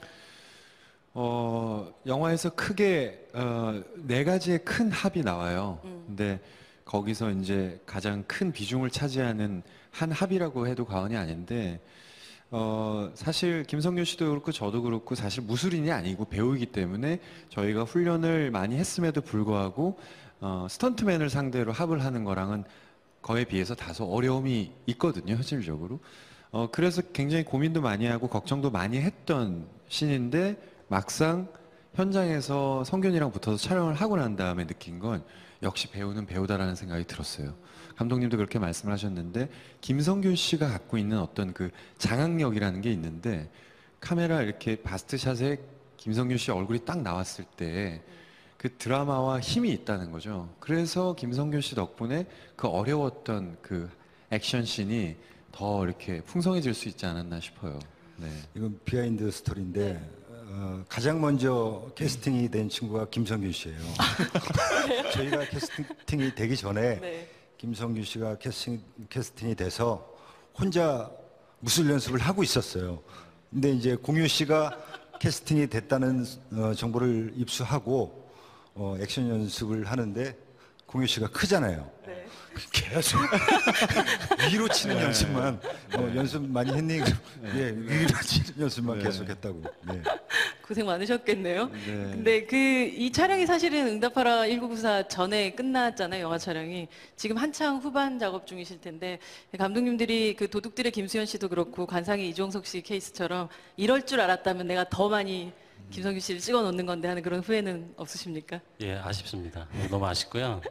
영화에서 크게 네 가지의 큰 합이 나와요. 근데 거기서 이제 가장 큰 비중을 차지하는 한 합이라고 해도 과언이 아닌데, 사실 김성균 씨도 그렇고 저도 그렇고 사실 무술인이 아니고 배우이기 때문에 저희가 훈련을 많이 했음에도 불구하고 스턴트맨을 상대로 합을 하는 거랑은 거에 비해서 다소 어려움이 있거든요, 현실적으로. 그래서 굉장히 고민도 많이 하고 걱정도 많이 했던 씬인데, 막상 현장에서 성균이랑 붙어서 촬영을 하고 난 다음에 느낀 건 역시 배우는 배우다라는 생각이 들었어요. 감독님도 그렇게 말씀을 하셨는데, 김성균 씨가 갖고 있는 어떤 그 장악력이라는 게 있는데, 카메라 이렇게 바스트샷에 김성균 씨 얼굴이 딱 나왔을 때 그 드라마와 힘이 있다는 거죠. 그래서 김성균 씨 덕분에 그 어려웠던 그 액션씬이 더 이렇게 풍성해질 수 있지 않았나 싶어요. 네. 이건 비하인드 스토리인데 가장 먼저 캐스팅이 된 친구가 김성균 씨예요. 저희가 캐스팅이 되기 전에 네. 김성균 씨가 캐스팅이 돼서 혼자 무술 연습을 하고 있었어요. 근데 이제 공유 씨가 캐스팅이 됐다는 정보를 입수하고 액션 연습을 하는데 공유 씨가 크잖아요. 네. 계속 위로 치는 연습만 연습 많이 했니? 예, 위로 치는 연습만 계속했다고. 네. 고생 많으셨겠네요. 네. 근데 이 촬영이 사실은 응답하라 1994 전에 끝났잖아요, 영화 촬영이. 지금 한창 후반 작업 중이실 텐데 감독님들이 그 도둑들의 김수현 씨도 그렇고 관상의 이종석 씨 케이스처럼 이럴 줄 알았다면 내가 더 많이 김성균 씨를 찍어 놓는 건데 하는 그런 후회는 없으십니까? 예, 아쉽습니다. 너무 아쉽고요.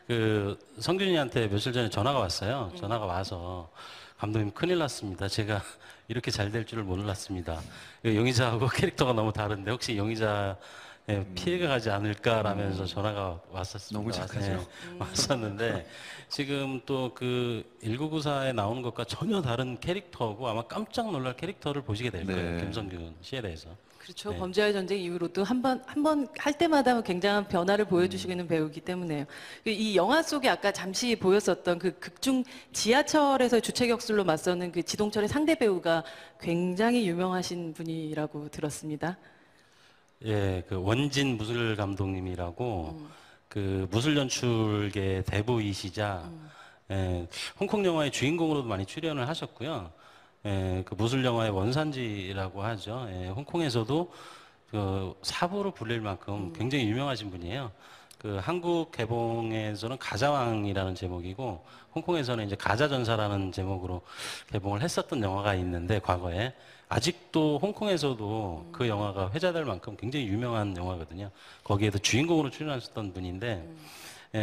그 성균이한테 며칠 전에 전화가 왔어요. 전화가 와서 감독님 큰일 났습니다. 제가 이렇게 잘 될 줄을 몰랐습니다. 용의자하고 캐릭터가 너무 다른데 혹시 용의자에 피해가 가지 않을까라면서 전화가 왔었습니다. 너무 착하죠. 네, 왔었는데 지금 또 그 1994에 나오는 것과 전혀 다른 캐릭터고 아마 깜짝 놀랄 캐릭터를 보시게 될 거예요. 네. 김성균 씨에 대해서. 그렇죠. 네. 범죄와의 전쟁 이후로도 한 번 할 때마다 굉장한 변화를 보여주시고 있는 배우이기 때문에요. 이 영화 속에 아까 잠시 보였었던 그 극중 지하철에서 주체격술로 맞서는 그 지동철의 상대 배우가 굉장히 유명하신 분이라고 들었습니다. 예, 그 원진 무술 감독님이라고 그 무술 연출계 대부이시자 홍콩 영화의 주인공으로도 많이 출연을 하셨고요. 그 무술 영화의 원산지라고 하죠. 홍콩에서도 그 사부로 불릴 만큼 굉장히 유명하신 분이에요. 그 한국 개봉에서는 가자왕이라는 제목이고 홍콩에서는 이제 가자전사라는 제목으로 개봉을 했었던 영화가 있는데 과거에 아직도 홍콩에서도 그 영화가 회자될 만큼 굉장히 유명한 영화거든요. 거기에도 주인공으로 출연하셨던 분인데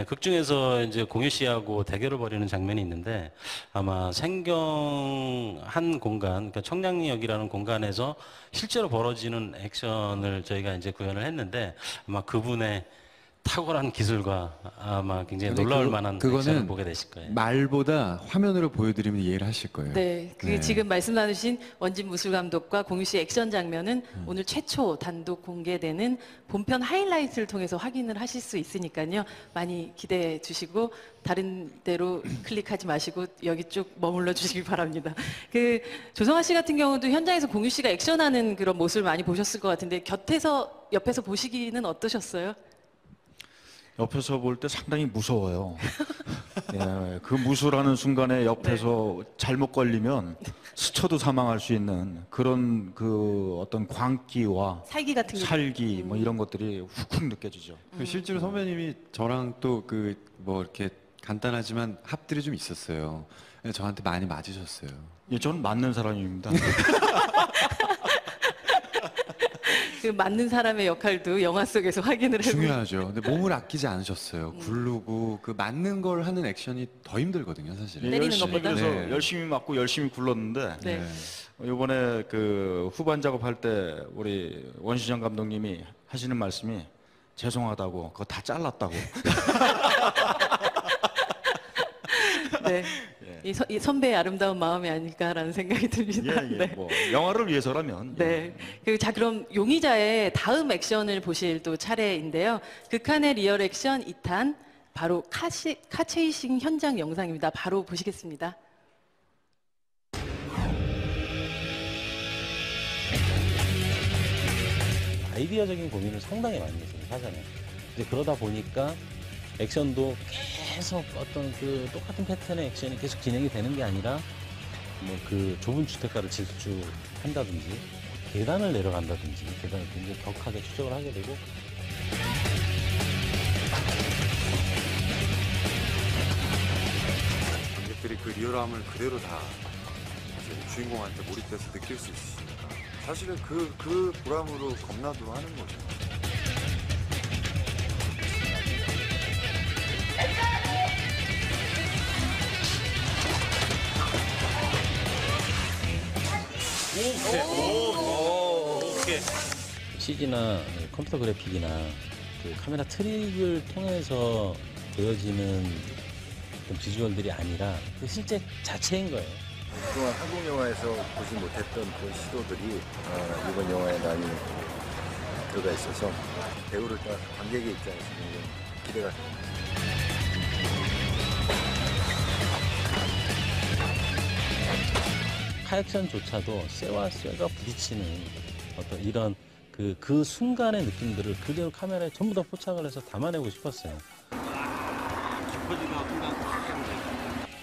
극 중에서 이제 공유 씨하고 대결을 벌이는 장면이 있는데 아마 생경 한 공간, 그러니까 청량리역이라는 공간에서 실제로 벌어지는 액션을 저희가 이제 구현을 했는데 아마 그분의 탁월한 기술과 아마 굉장히 놀라울 만한 액션을 보게 되실 거예요. 말보다 화면으로 보여드리면 이해를 하실 거예요. 네, 그 지금 말씀 나누신 원진 무술 감독과 공유 씨 액션 장면은 오늘 최초 단독 공개되는 본편 하이라이트를 통해서 확인을 하실 수 있으니까요. 많이 기대해 주시고 다른 데로 클릭하지 마시고 여기 쭉 머물러 주시기 바랍니다. 그 조성아 씨 같은 경우도 현장에서 공유 씨가 액션하는 그런 모습을 많이 보셨을 것 같은데 옆에서 보시기는 어떠셨어요? 옆에서 볼 때 상당히 무서워요. 예, 그 무술하는 순간에 옆에서 잘못 걸리면 스쳐도 사망할 수 있는 그런 그 어떤 광기와 살기 같은 게 살기 뭐 이런 것들이 훅훅 느껴지죠. 실제로 선배님이 저랑 또 그 뭐 이렇게 간단하지만 합들이 좀 있었어요. 저한테 많이 맞으셨어요. 예, 저는 맞는 사람입니다. 그 맞는 사람의 역할도 영화 속에서 확인을 해보고 중요하죠. 근데 몸을 아끼지 않으셨어요. 굴르고 그 맞는 걸 하는 액션이 더 힘들거든요, 사실은. 때리는 열심히 것보다? 그래서 네. 열심히 맞고 열심히 굴렀는데 네. 이번에 그 후반 작업할 때 우리 원시정 감독님이 하시는 말씀이 죄송하다고 그거 다 잘랐다고. 네. 이 선배의 아름다운 마음이 아닐까라는 생각이 듭니다. 예, 예. 네. 뭐 영화를 위해서라면. 네. 자, 그럼 용의자의 다음 액션을 보실 또 차례인데요. 극한의 리얼 액션 2탄, 바로 카체이싱 현장 영상입니다. 바로 보시겠습니다. 아이디어적인 고민을 상당히 많이 했어요, 사전에. 이제 그러다 보니까 액션도 계속 어떤 그 똑같은 패턴의 액션이 계속 진행이 되는 게 아니라 뭐 그 좁은 주택가를 질주한다든지 계단을 내려간다든지 계단을 굉장히 격하게 추적을 하게 되고 관객들이 그 리얼함을 그대로 다 이제 주인공한테 몰입돼서 느낄 수 있으니까 사실은 그 보람으로 겁나도 하는 거죠. 오케이. CG나 컴퓨터 그래픽이나 그 카메라 트릭을 통해서 보여지는 어떤 비주얼들이 아니라 그 실제 자체인 거예요. 그동안 한국 영화에서 보지 못했던 그런 시도들이 이번 영화에 많이 들어가 있어서 배우를 떠나서 관객의 입장에서는 기대가 됩니다. 카액션조차도 쇠와 쇠가 부딪히는 어떤 이런 그 순간의 느낌들을 그대로 카메라에 전부 다 포착을 해서 담아내고 싶었어요.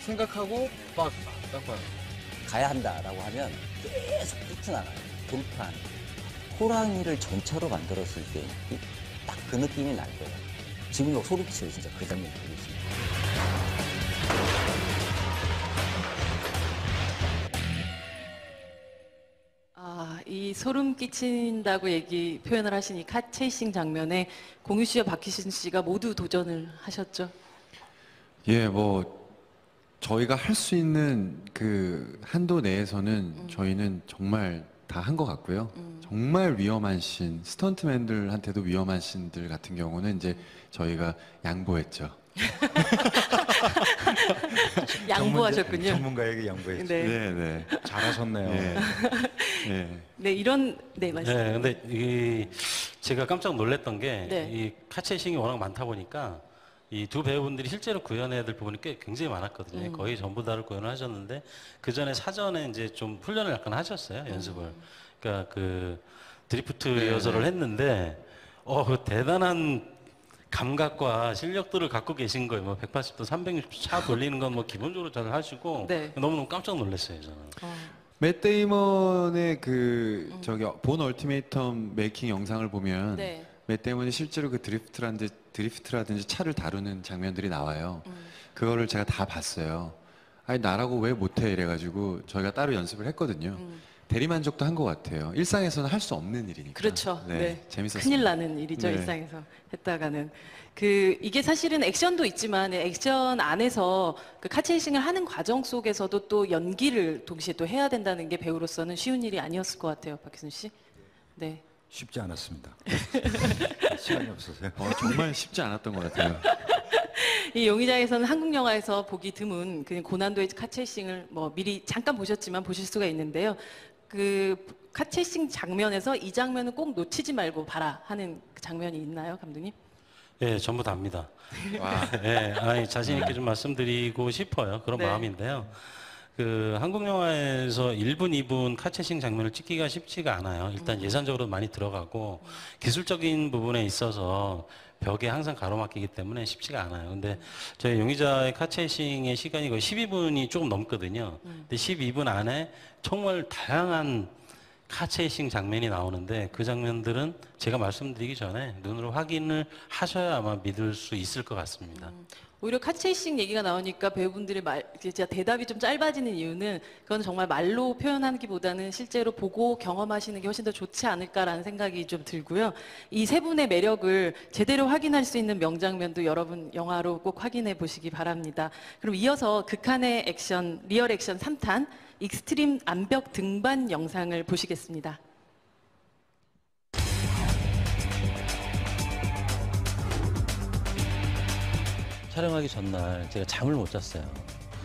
생각하고 딱 봐요. 가야 한다라고 하면 계속 삐쳐나가요. 돌판. 호랑이를 전차로 만들었을 때 딱 그 느낌이 날 거예요. 지금도 소름 끼쳐요. 진짜 그 장면 보고 있습니다. 이 소름 끼친다고 표현을 하시니 카체이싱 장면에 공유 씨와 박희순 씨가 모두 도전을 하셨죠? 예, 뭐 저희가 할 수 있는 그 한도 내에서는 저희는 정말 다 한 것 같고요. 정말 위험한 신, 스턴트맨들한테도 위험한 신들 같은 경우는 이제 저희가 양보했죠. 양보하셨군요. 전문가에게 양보했죠. 네. 잘하셨네요. 네, 이런 말씀. 네, 근데 제가 깜짝 놀랐던 게 네. 이 카체이싱이 워낙 많다 보니까 이 두 배우분들이 실제로 구현해야 될 부분이 꽤 굉장히 많았거든요. 거의 전부 다를 구현을 하셨는데 그 전에 사전에 이제 좀 훈련을 약간 하셨어요, 연습을. 그러니까 그 드리프트 리허설을 했는데 그 대단한 감각과 실력들을 갖고 계신 거예요. 뭐 180도, 360도 차 돌리는 건 뭐 기본적으로 잘 하시고 너무너무 깜짝 놀랐어요, 저는. 맷 데이먼의 본 얼티메이텀 메이킹 영상을 보면 맷 데이먼이 실제로 그 드리프트라든지 차를 다루는 장면들이 나와요. 그거를 제가 다 봤어요. 아니 나라고 왜 못해 이래가지고 저희가 따로 연습을 했거든요. 대리만족도 한 것 같아요. 일상에서는 할 수 없는 일이니까. 그렇죠. 네. 재밌었어요. 큰일 나는 일이죠, 일상에서 했다가는. 이게 사실은 액션도 있지만 액션 안에서 그 카체이싱을 하는 과정 속에서도 또 연기를 동시에 또 해야 된다는 게 배우로서는 쉬운 일이 아니었을 것 같아요, 박희순 씨. 네. 쉽지 않았습니다. 시간이 없어서요. 정말 쉽지 않았던 것 같아요. 이 용의자에서는 한국 영화에서 보기 드문 그 고난도의 카체이싱을 미리 잠깐 보셨지만 보실 수가 있는데요. 그 카체이싱 장면에서 이 장면은 꼭 놓치지 말고 봐라 하는 그 장면이 있나요, 감독님? 네, 전부 다입니다. 네, 자신 있게 좀 말씀드리고 싶어요. 그런 마음인데요. 그 한국 영화에서 1분, 2분 카체이싱 장면을 찍기가 쉽지가 않아요. 일단 예산적으로 많이 들어가고 기술적인 부분에 있어서 벽에 항상 가로막히기 때문에 쉽지가 않아요. 근데 저희 용의자의 카체이싱의 시간이 거의 12분이 조금 넘거든요. 근데 12분 안에 정말 다양한 카체이싱 장면이 나오는데 그 장면들은 제가 말씀드리기 전에 눈으로 확인을 하셔야 아마 믿을 수 있을 것 같습니다. 오히려 카체이싱 얘기가 나오니까 배우분들의 진짜 대답이 좀 짧아지는 이유는 그건 정말 말로 표현하기보다는 실제로 보고 경험하시는 게 훨씬 더 좋지 않을까라는 생각이 좀 들고요. 이 세 분의 매력을 제대로 확인할 수 있는 명장면도 여러분 영화로 꼭 확인해 보시기 바랍니다. 그럼 이어서 극한의 액션, 리얼 액션 3탄 익스트림 암벽 등반 영상을 보시겠습니다. 촬영하기 전날 제가 잠을 못 잤어요.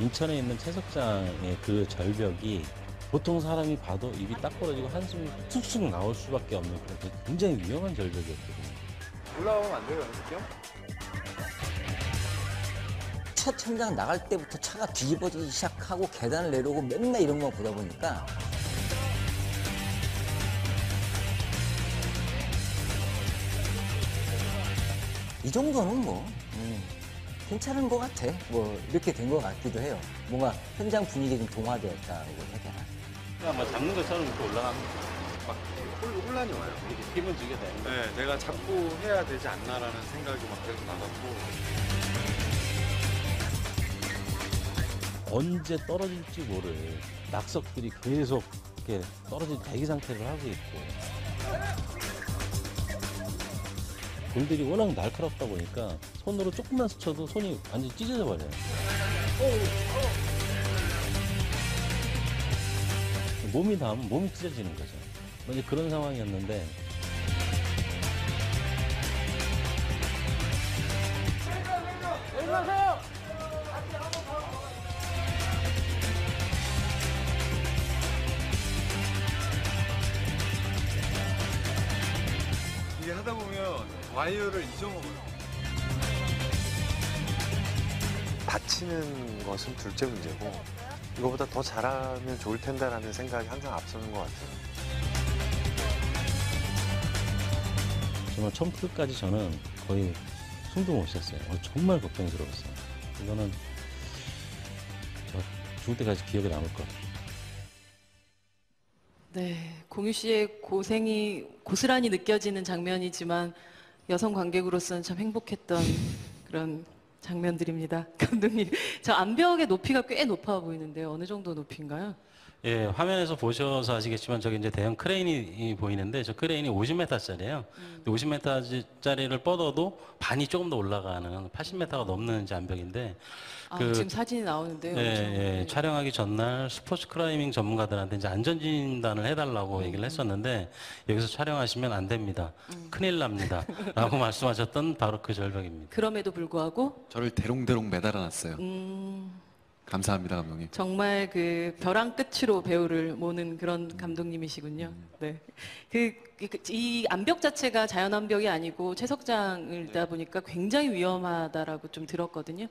인천에 있는 채석장의 그 절벽이 보통 사람이 봐도 입이 딱 벌어지고 한숨이 툭툭 나올 수밖에 없는 그런 굉장히 위험한 절벽이었거든요. 올라오면 안 돼요, 연습경? 첫 현장 나갈 때부터 차가 뒤집어지기 시작하고 계단을 내려오고 맨날 이런 거 보다 보니까 이 정도는 괜찮은 것 같아. 이렇게 된 것 같기도 해요. 뭔가 현장 분위기가 좀 동화되었다고 해야 되나? 그냥 잡는 것처럼 이렇게 올라가는 막 혼란이 와요. 이렇게 힘을 주게 되는 거. 네, 내가 잡고 해야 되지 않나라는 생각이 막 계속 나갔고. 언제 떨어질지 모를 낙석들이 계속 이렇게 떨어진 대기 상태를 하고 있고 돌들이 워낙 날카롭다 보니까 손으로 조금만 스쳐도 손이 완전히 찢어져 버려요. 몸이 닿으면 몸이 찢어지는 거죠. 이제 그런 상황이었는데 와이어를 잊어먹어요. 다치는 것은 둘째 문제고 이거보다 더 잘하면 좋을 텐데라는 생각이 항상 앞서는 것 같아요. 정말 처음부터 끝까지 저는 거의 숨도 못 쉬었어요. 정말 걱정스러웠어요. 이거는 저 죽을 때까지 기억에 남을 것 같아요. 네, 공유 씨의 고생이 고스란히 느껴지는 장면이지만 여성 관객으로서는 참 행복했던 그런 장면들입니다. 감독님, 저 암벽의 높이가 꽤 높아 보이는데요. 어느 정도 높이인가요? 예, 화면에서 보셔서 아시겠지만 저기 이제 대형 크레인이 보이는데 저 크레인이 50m짜리예요. 50m짜리를 뻗어도 반이 조금 더 올라가는 80m가 넘는 이제 암벽인데 지금 사진이 나오는데요. 예, 촬영하기 전날 스포츠 클라이밍 전문가들한테 이제 안전진단을 해달라고 얘기를 했었는데 여기서 촬영하시면 안 됩니다. 큰일 납니다. 라고 말씀하셨던 바로 그 절벽입니다. 그럼에도 불구하고 저를 대롱대롱 매달아놨어요. 감사합니다, 감독님. 정말 그 벼랑 끝으로 배우를 모는 그런 감독님이시군요. 네. 이 암벽 자체가 자연 암벽이 아니고 채석장이다 보니까 굉장히 위험하다라고 좀 들었거든요.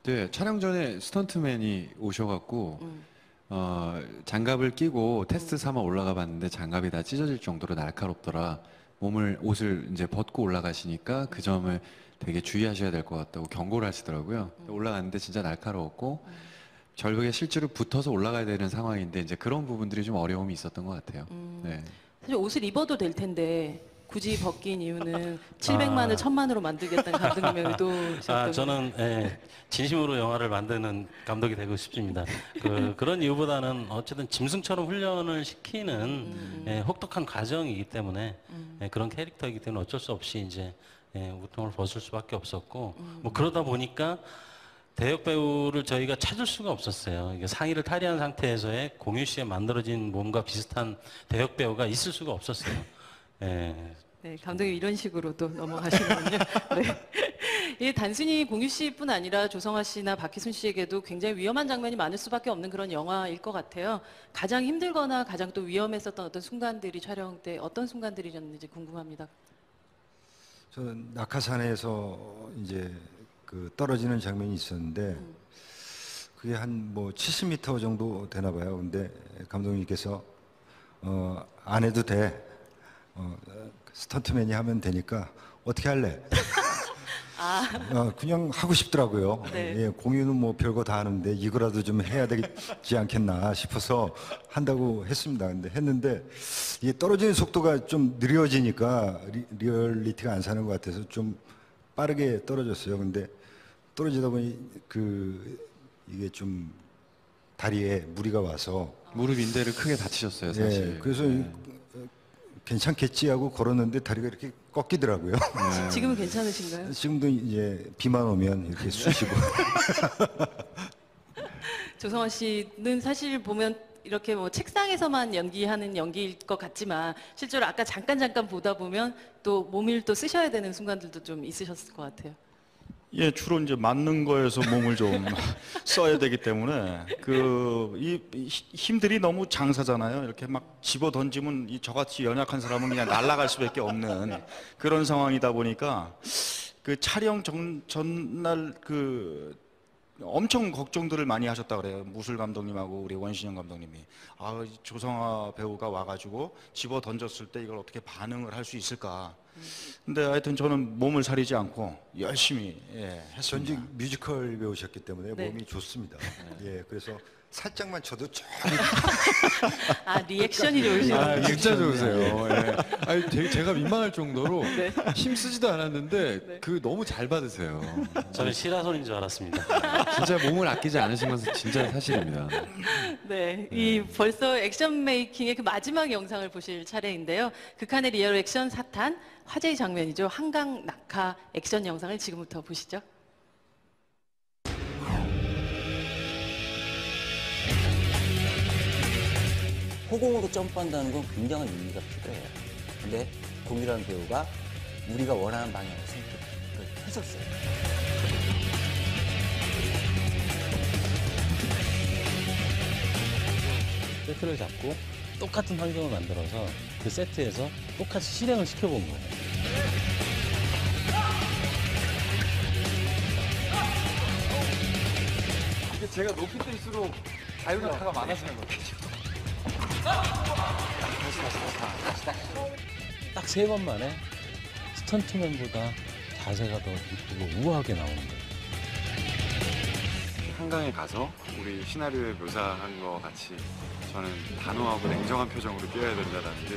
네, 촬영 전에 스턴트맨이 오셔갖고 장갑을 끼고 테스트 삼아 올라가 봤는데 장갑이 다 찢어질 정도로 날카롭더라. 옷을 이제 벗고 올라가시니까 그 점을 되게 주의하셔야 될 것 같다고 경고를 하시더라고요. 올라갔는데 진짜 날카로웠고 절벽에 실제로 붙어서 올라가야 되는 상황인데 이제 그런 부분들이 좀 어려움이 있었던 것 같아요. 네. 사실 옷을 입어도 될 텐데 굳이 벗긴 이유는 700만을 1000만으로 만들겠다는 감독님의 의도셨던 저는 진심으로 영화를 만드는 감독이 되고 싶습니다. 그런 이유보다는 어쨌든 짐승처럼 훈련을 시키는 혹독한 과정이기 때문에 그런 캐릭터이기 때문에 어쩔 수 없이 이제 우통을 벗을 수밖에 없었고 뭐 그러다 보니까 대역 배우를 저희가 찾을 수가 없었어요. 이게 상의를 탈의한 상태에서의 공유 씨의 만들어진 몸과 비슷한 대역 배우가 있을 수가 없었어요. 네, 감독님 이런 식으로 또 넘어가시는군요. 네. 이게 단순히 공유 씨뿐 아니라 조성아 씨나 박희순 씨에게도 굉장히 위험한 장면이 많을 수밖에 없는 그런 영화일 것 같아요. 가장 힘들거나 가장 또 위험했었던 어떤 순간들이 촬영 때 어떤 순간들이었는지 궁금합니다. 저는 낙하산에서 이제 그 떨어지는 장면이 있었는데 그게 한 뭐 70m 정도 되나 봐요. 근데 감독님께서 안 해도 돼. 스턴트맨이 하면 되니까 어떻게 할래? 그냥 하고 싶더라고요. 네. 예, 공유는 뭐 별거 다 하는데 이거라도 좀 해야 되지 않겠나 싶어서 한다고 했습니다. 근데 했는데 이게 떨어지는 속도가 좀 느려지니까 리얼리티가 안 사는 것 같아서 좀 빠르게 떨어졌어요. 근데 떨어지다 보니 이게 좀 다리에 무리가 와서 무릎 인대를 크게 다치셨어요, 사실. 예, 그래서 괜찮겠지 하고 걸었는데 다리가 이렇게 꺾이더라고요. 지금은 괜찮으신가요? 지금도 이제 비만 오면 이렇게 쑤시고. 조성아 씨는 사실 보면 이렇게 뭐 책상에서만 연기하는 연기일 것 같지만 실제로 아까 잠깐 보다 보면 또 몸을 또 쓰셔야 되는 순간들도 좀 있으셨을 것 같아요. 예, 주로 이제 맞는 거에서 몸을 좀 써야 되기 때문에 이 힘들이 너무 장사잖아요. 이렇게 막 집어 던지면 저같이 연약한 사람은 그냥 날아갈 수밖에 없는 그런 상황이다 보니까 그 촬영 전날 엄청 걱정들을 많이 하셨다 그래요. 무술 감독님하고 우리 원신영 감독님이 조성아 배우가 와가지고 집어 던졌을 때 이걸 어떻게 반응을 할 수 있을까. 근데 하여튼 저는 몸을 사리지 않고 열심히 했습니다. 전직 뮤지컬 배우셨기 때문에 네. 몸이 좋습니다. 예, 그래서 살짝만 쳐도 저 리액션이 좋으시네요. 진짜 좋으세요. 예. 제가 민망할 정도로 네. 힘 쓰지도 않았는데 너무 잘 받으세요. 저는 시라손인 줄 알았습니다. 진짜 몸을 아끼지 않으신 것은 진짜 사실입니다. 네, 벌써 액션 메이킹의 그 마지막 영상을 보실 차례인데요. 극한의 리얼 액션 사탄 화제의 장면이죠. 한강 낙하 액션 영상을 지금부터 보시죠. 허공으로 점프한다는 건 굉장한 용기가 필요해요. 근데 공유라는 배우가 우리가 원하는 방향으로 선택을 했었어요. 세트를 잡고 똑같은 환경을 만들어서 그 세트에서 똑같이 실행을 시켜본 거예요. 제가 높이 뜰수록 바이오리타가 많아지는 거죠. 딱 3번 만에 스턴트맨보다 자세가 더 이쁘고 우아하게 나오는 거예요. 한강에 가서 우리 시나리오에 묘사한 것 같이 저는 단호하고 냉정한 표정으로 뛰어야 된다는 게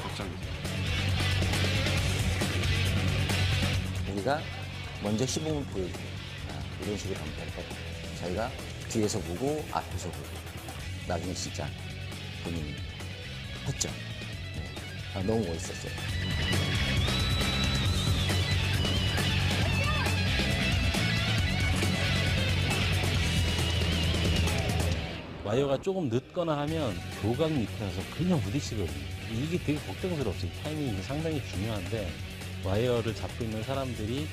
걱정이죠. 우리가 먼저 시범을 보여주고 이런 식으로 하면 될 것 같아요. 저희가 뒤에서 보고 앞에서 보고 나중에 진짜 본인이 했죠. 너무 멋있었어요. 와이어가 조금 늦거나 하면 교각 밑에서 그냥 부딪히거든요. 이게 되게 걱정스럽죠. 타이밍이 상당히 중요한데 와이어를 잡고 있는 사람들이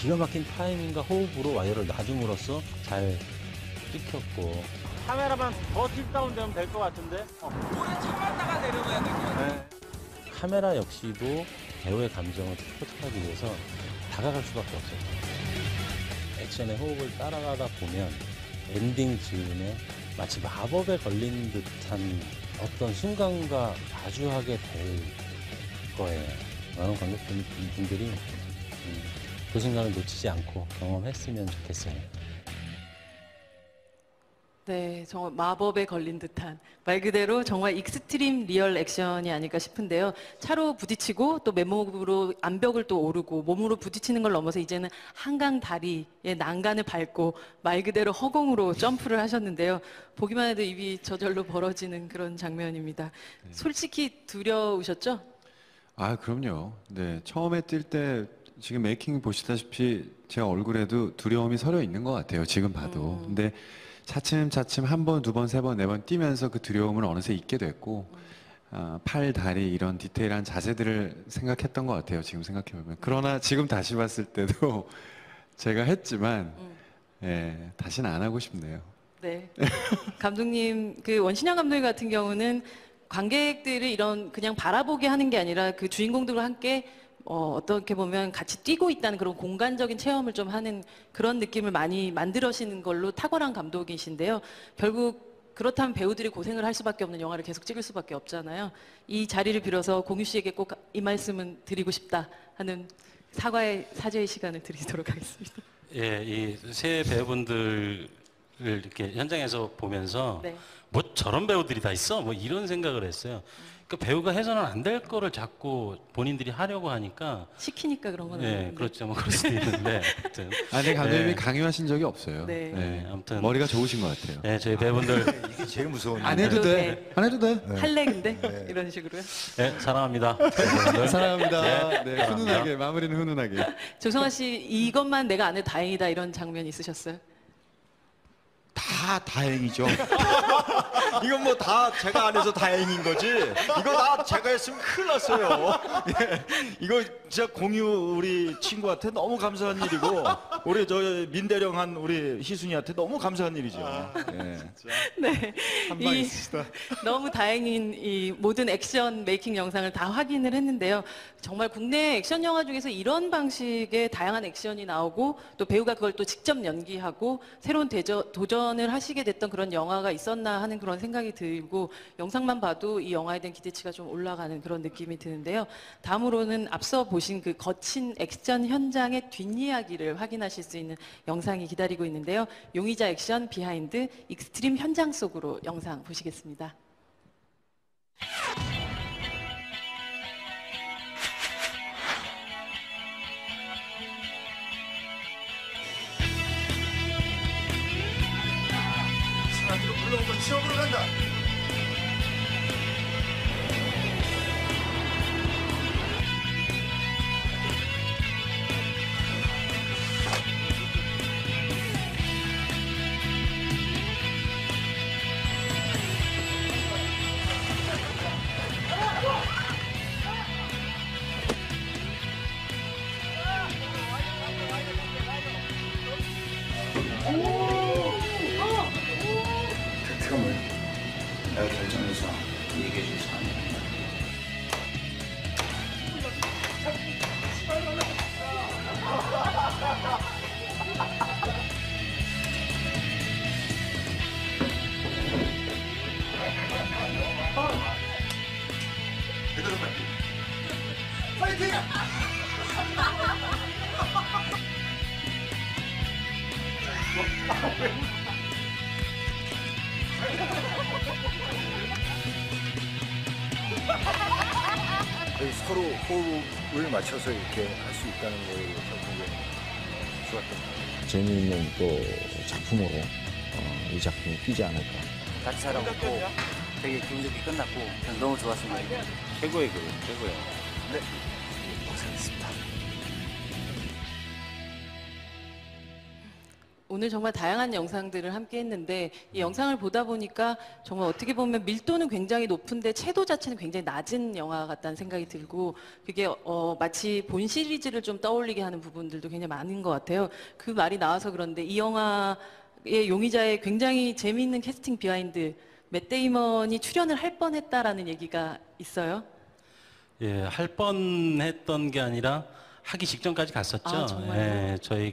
기가 막힌 타이밍과 호흡으로 와이어를 놔줌으로써 잘 찍혔고. 카메라만 더 딥다운 되면 될 것 같은데? 오래 참았다가 내려가야 되겠네. 카메라 역시도 배우의 감정을 포착하기 위해서 다가갈 수밖에 없어요. 액션의 호흡을 따라가다 보면 엔딩 즈음에 마치 마법에 걸린 듯한 어떤 순간과 마주하게 될 거예요. 많은 관객분들이 그 순간을 놓치지 않고 경험했으면 좋겠어요. 네, 정말 마법에 걸린 듯한 말 그대로 정말 익스트림 리얼 액션이 아닐까 싶은데요. 차로 부딪히고 또 맨몸으로 암벽을 또 오르고 몸으로 부딪히는 걸 넘어서 이제는 한강 다리의 난간을 밟고 말 그대로 허공으로 점프를 하셨는데요. 보기만 해도 입이 저절로 벌어지는 그런 장면입니다. 솔직히 두려우셨죠? 아, 그럼요. 네, 처음에 뛸 때 지금 메이킹 보시다시피 제 얼굴에도 두려움이 서려 있는 것 같아요. 지금 봐도. 근데 차츰차츰 한 번, 두 번, 세 번, 네 번 뛰면서 그 두려움을 어느새 잊게 됐고 팔, 다리 이런 디테일한 자세들을 생각했던 것 같아요. 지금 생각해보면. 그러나 지금 다시 봤을 때도 제가 했지만 예, 다시는 안 하고 싶네요. 네. 감독님, 그 원신영 감독님 같은 경우는 관객들을 이런 그냥 바라보게 하는 게 아니라 그 주인공들과 함께 어떻게 보면 같이 뛰고 있다는 그런 공간적인 체험을 좀 하는 그런 느낌을 많이 만들어시는 걸로 탁월한 감독이신데요. 결국 그렇다면 배우들이 고생을 할 수밖에 없는 영화를 계속 찍을 수밖에 없잖아요. 이 자리를 빌어서 공유 씨에게 꼭 이 말씀은 드리고 싶다 하는 사죄의 시간을 드리도록 하겠습니다. 예, 이 세 배우분들을 이렇게 현장에서 보면서 네. 뭐 저런 배우들이 다 있어? 뭐 이런 생각을 했어요. 그러니까 배우가 해서는 안 될 거를 자꾸 본인들이 하려고 하니까 시키니까 그런 건 네, 아닌데. 그렇죠. 뭐 그럴 수도 있는데. 아무튼. 아니, 감독님이 네. 강요하신 적이 없어요. 네. 네, 아무튼 머리가 좋으신 것 같아요. 네, 저희 배우분들 이게 제일 무서운 안 해도 돼. 안 해도 돼. 할래 근데 이런 식으로요. 네, 사랑합니다. 배우분들. 사랑합니다. 네, 사랑합니다. 훈훈하게 마무리는 훈훈하게. 조성아 씨 이것만 내가 안 해도 다행이다 이런 장면 있으셨어요? 다 다행이죠. 이건 뭐 다 제가 안 해서 다행인 거지. 이거 다 제가 했으면 큰일 났어요. 예. 이거 진짜 공유 우리 친구한테 너무 감사한 일이고 우리 저 민대령한 우리 희순이한테 너무 감사한 일이죠. 예. 네. 한방 있으시다. 너무 다행인 이 모든 액션 메이킹 영상을 다 확인을 했는데요. 정말 국내 액션 영화 중에서 이런 방식의 다양한 액션이 나오고 또 배우가 그걸 또 직접 연기하고 새로운 도전을 하시게 됐던 그런 영화가 있었나 하는 그런 생각이 들고 영상만 봐도 이 영화에 대한 기대치가 좀 올라가는 그런 느낌이 드는데요. 다음으로는 앞서 보신 그 거친 액션 현장의 뒷이야기를 확인하실 수 있는 영상이 기다리고 있는데요. 용의자 액션 비하인드 익스트림 현장 속으로 영상 보시겠습니다. 사람들을 불러온 건 지옥으로 간다. 팩트가 뭐야? 내가 결정해서 얘기해 줄 사람이 아니야. 서로 호흡을 맞춰서 이렇게 할 수 있다는 거에 굉장히 좋았던 것 같아요. 재미있는 또 작품으로 이 작품이 뛰지 않을까. 같이 살아고 되게 기분 좋게 끝났고 너무 좋았습니다. 최고의 그림, 최고예요. 네, 고생했습니다. 오늘 정말 다양한 영상들을 함께 했는데 이 영상을 보다 보니까 정말 어떻게 보면 밀도는 굉장히 높은데 채도 자체는 굉장히 낮은 영화 같다는 생각이 들고 그게 마치 본 시리즈를 좀 떠올리게 하는 부분들도 굉장히 많은 것 같아요. 그 말이 나와서 그런데 이 영화의 용의자의 굉장히 재미있는 캐스팅 비하인드 맷 데이먼이 출연을 할 뻔했다라는 얘기가 있어요. 예, 할 뻔했던 게 아니라 하기 직전까지 갔었죠. 아, 정말요? 예, 저희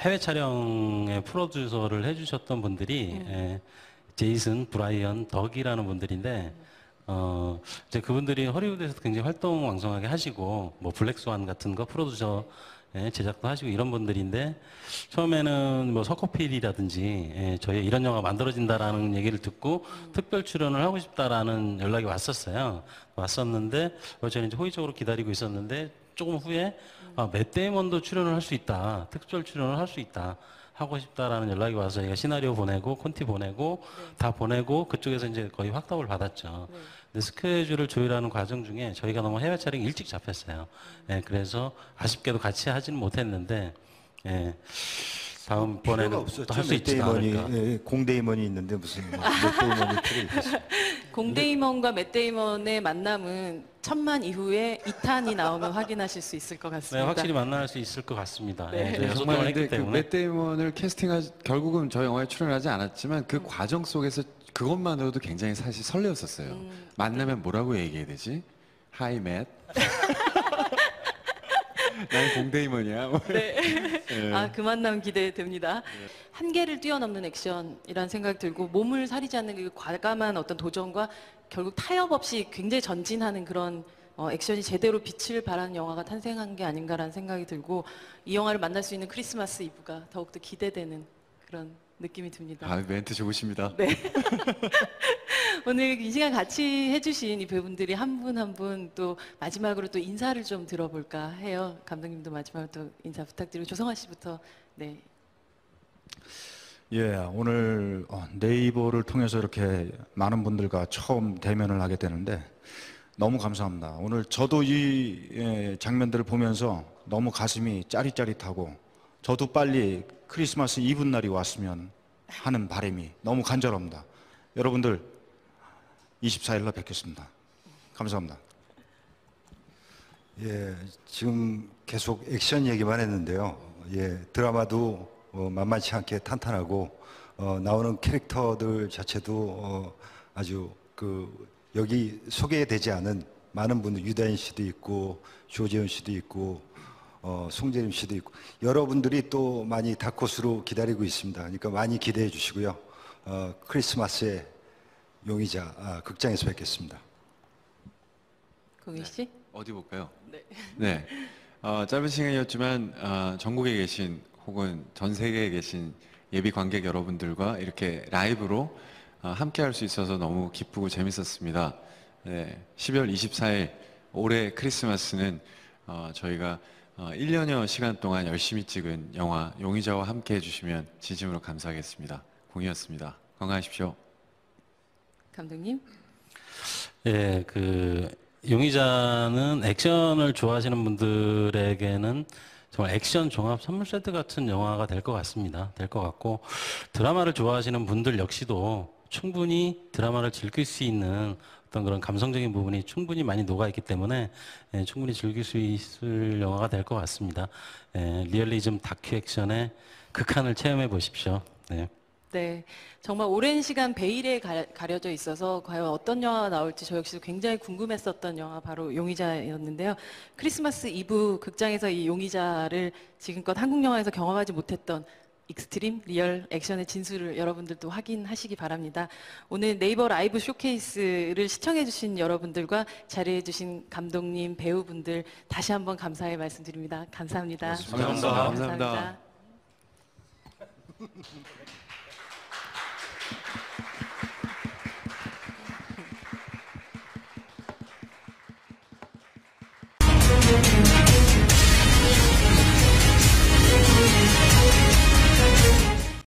해외 촬영의 프로듀서를 해주셨던 분들이 제이슨, 브라이언, 덕이라는 분들인데 이제 그분들이 허리우드에서도 굉장히 활동왕성하게 하시고 뭐 블랙스완 같은 거 프로듀서 제작도 하시고 이런 분들인데 처음에는 뭐 서커필이라든지 저희 이런 영화 만들어진다라는 얘기를 듣고 특별 출연을 하고 싶다라는 연락이 왔었어요. 왔었는데 저는 이제 호의적으로 기다리고 있었는데 조금 후에 맷 데이먼도 출연을 할 수 있다. 특별 출연을 할 수 있다. 하고 싶다라는 연락이 와서 저희가 시나리오 보내고 콘티 보내고 다 보내고 그쪽에서 이제 거의 확답을 받았죠. 근데 스케줄을 조율하는 과정 중에 저희가 너무 해외 촬영이 일찍 잡혔어요. 그래서 아쉽게도 같이 하지는 못했는데 다음번에는 또 할 수 있지 않을까. 공데이먼이 있는데 무슨 맷 데이먼이 필요 있겠어요. 공데이먼과 맷 데이먼의 만남은 천만 이후에 2탄이 나오면 확인하실 수 있을 것 같습니다. 네, 확실히 만날 수 있을 것 같습니다. 네. 저희가 정말 소통을 근데 했기 때문에. 맷 데이먼을 결국은 저 영화에 출연하지 않았지만 그 과정 속에서 그것만으로도 굉장히 사실 설레었었어요. 만나면 뭐라고 얘기해야 되지? 하이 맷. 난 공데이먼이야. 네. 네. 아, 그 만남 기대됩니다. 한계를 뛰어넘는 액션이라는 생각 들고 몸을 사리지 않는 그 과감한 어떤 도전과 결국 타협 없이 굉장히 전진하는 그런 액션이 제대로 빛을 발하는 영화가 탄생한 게 아닌가라는 생각이 들고 이 영화를 만날 수 있는 크리스마스 이브가 더욱더 기대되는 그런 느낌이 듭니다. 아, 멘트 좋으십니다. 네. 오늘 이 시간 같이 해주신 이 배우분들이 한 분 한 분 또 마지막으로 또 인사를 좀 들어볼까 해요. 감독님도 마지막으로 또 인사 부탁드리고 조성아 씨부터. 네. 예, 오늘 네이버를 통해서 이렇게 많은 분들과 처음 대면을 하게 되는데 너무 감사합니다. 오늘 저도 이 장면들을 보면서 너무 가슴이 짜릿짜릿하고 저도 빨리 크리스마스 이브 날이 왔으면 하는 바람이 너무 간절합니다. 여러분들 24일날 뵙겠습니다. 감사합니다. 예, 지금 계속 액션 얘기만 했는데요. 예, 드라마도 만만치 않게 탄탄하고 나오는 캐릭터들 자체도 아주 여기 소개되지 않은 많은 분들 유다인 씨도 있고 조재현 씨도 있고 송재림 씨도 있고 여러분들이 또 많이 다크호스로 기다리고 있습니다. 그러니까 많이 기대해 주시고요. 크리스마스에 용의자 극장에서 뵙겠습니다. 공희 씨? 어디 볼까요? 네. 네. 짧은 시간이었지만 전국에 계신 혹은 전 세계에 계신 예비 관객 여러분들과 이렇게 라이브로 함께 할 수 있어서 너무 기쁘고 재밌었습니다. 네. 12월 24일 올해 크리스마스는 저희가 1년여 시간 동안 열심히 찍은 영화 용의자와 함께 해주시면 진심으로 감사하겠습니다. 공이었습니다. 건강하십시오. 감독님? 예, 용의자는 액션을 좋아하시는 분들에게는 정말 액션 종합 선물 세트 같은 영화가 될 것 같습니다. 될 것 같고 드라마를 좋아하시는 분들 역시도 충분히 드라마를 즐길 수 있는 어떤 그런 감성적인 부분이 충분히 많이 녹아있기 때문에 충분히 즐길 수 있을 영화가 될 것 같습니다. 리얼리즘 다큐 액션의 극한을 체험해 보십시오. 네. 네, 정말 오랜 시간 베일에 가려져 있어서 과연 어떤 영화가 나올지 저 역시도 굉장히 궁금했었던 영화 바로 용의자였는데요. 크리스마스 이브 극장에서 이 용의자를 지금껏 한국 영화에서 경험하지 못했던 익스트림 리얼 액션의 진수를 여러분들도 확인하시기 바랍니다. 오늘 네이버 라이브 쇼케이스를 시청해주신 여러분들과 자리해주신 감독님, 배우분들 다시 한번 감사의 말씀드립니다. 감사합니다. 감사합니다. 감사합니다. Thank you.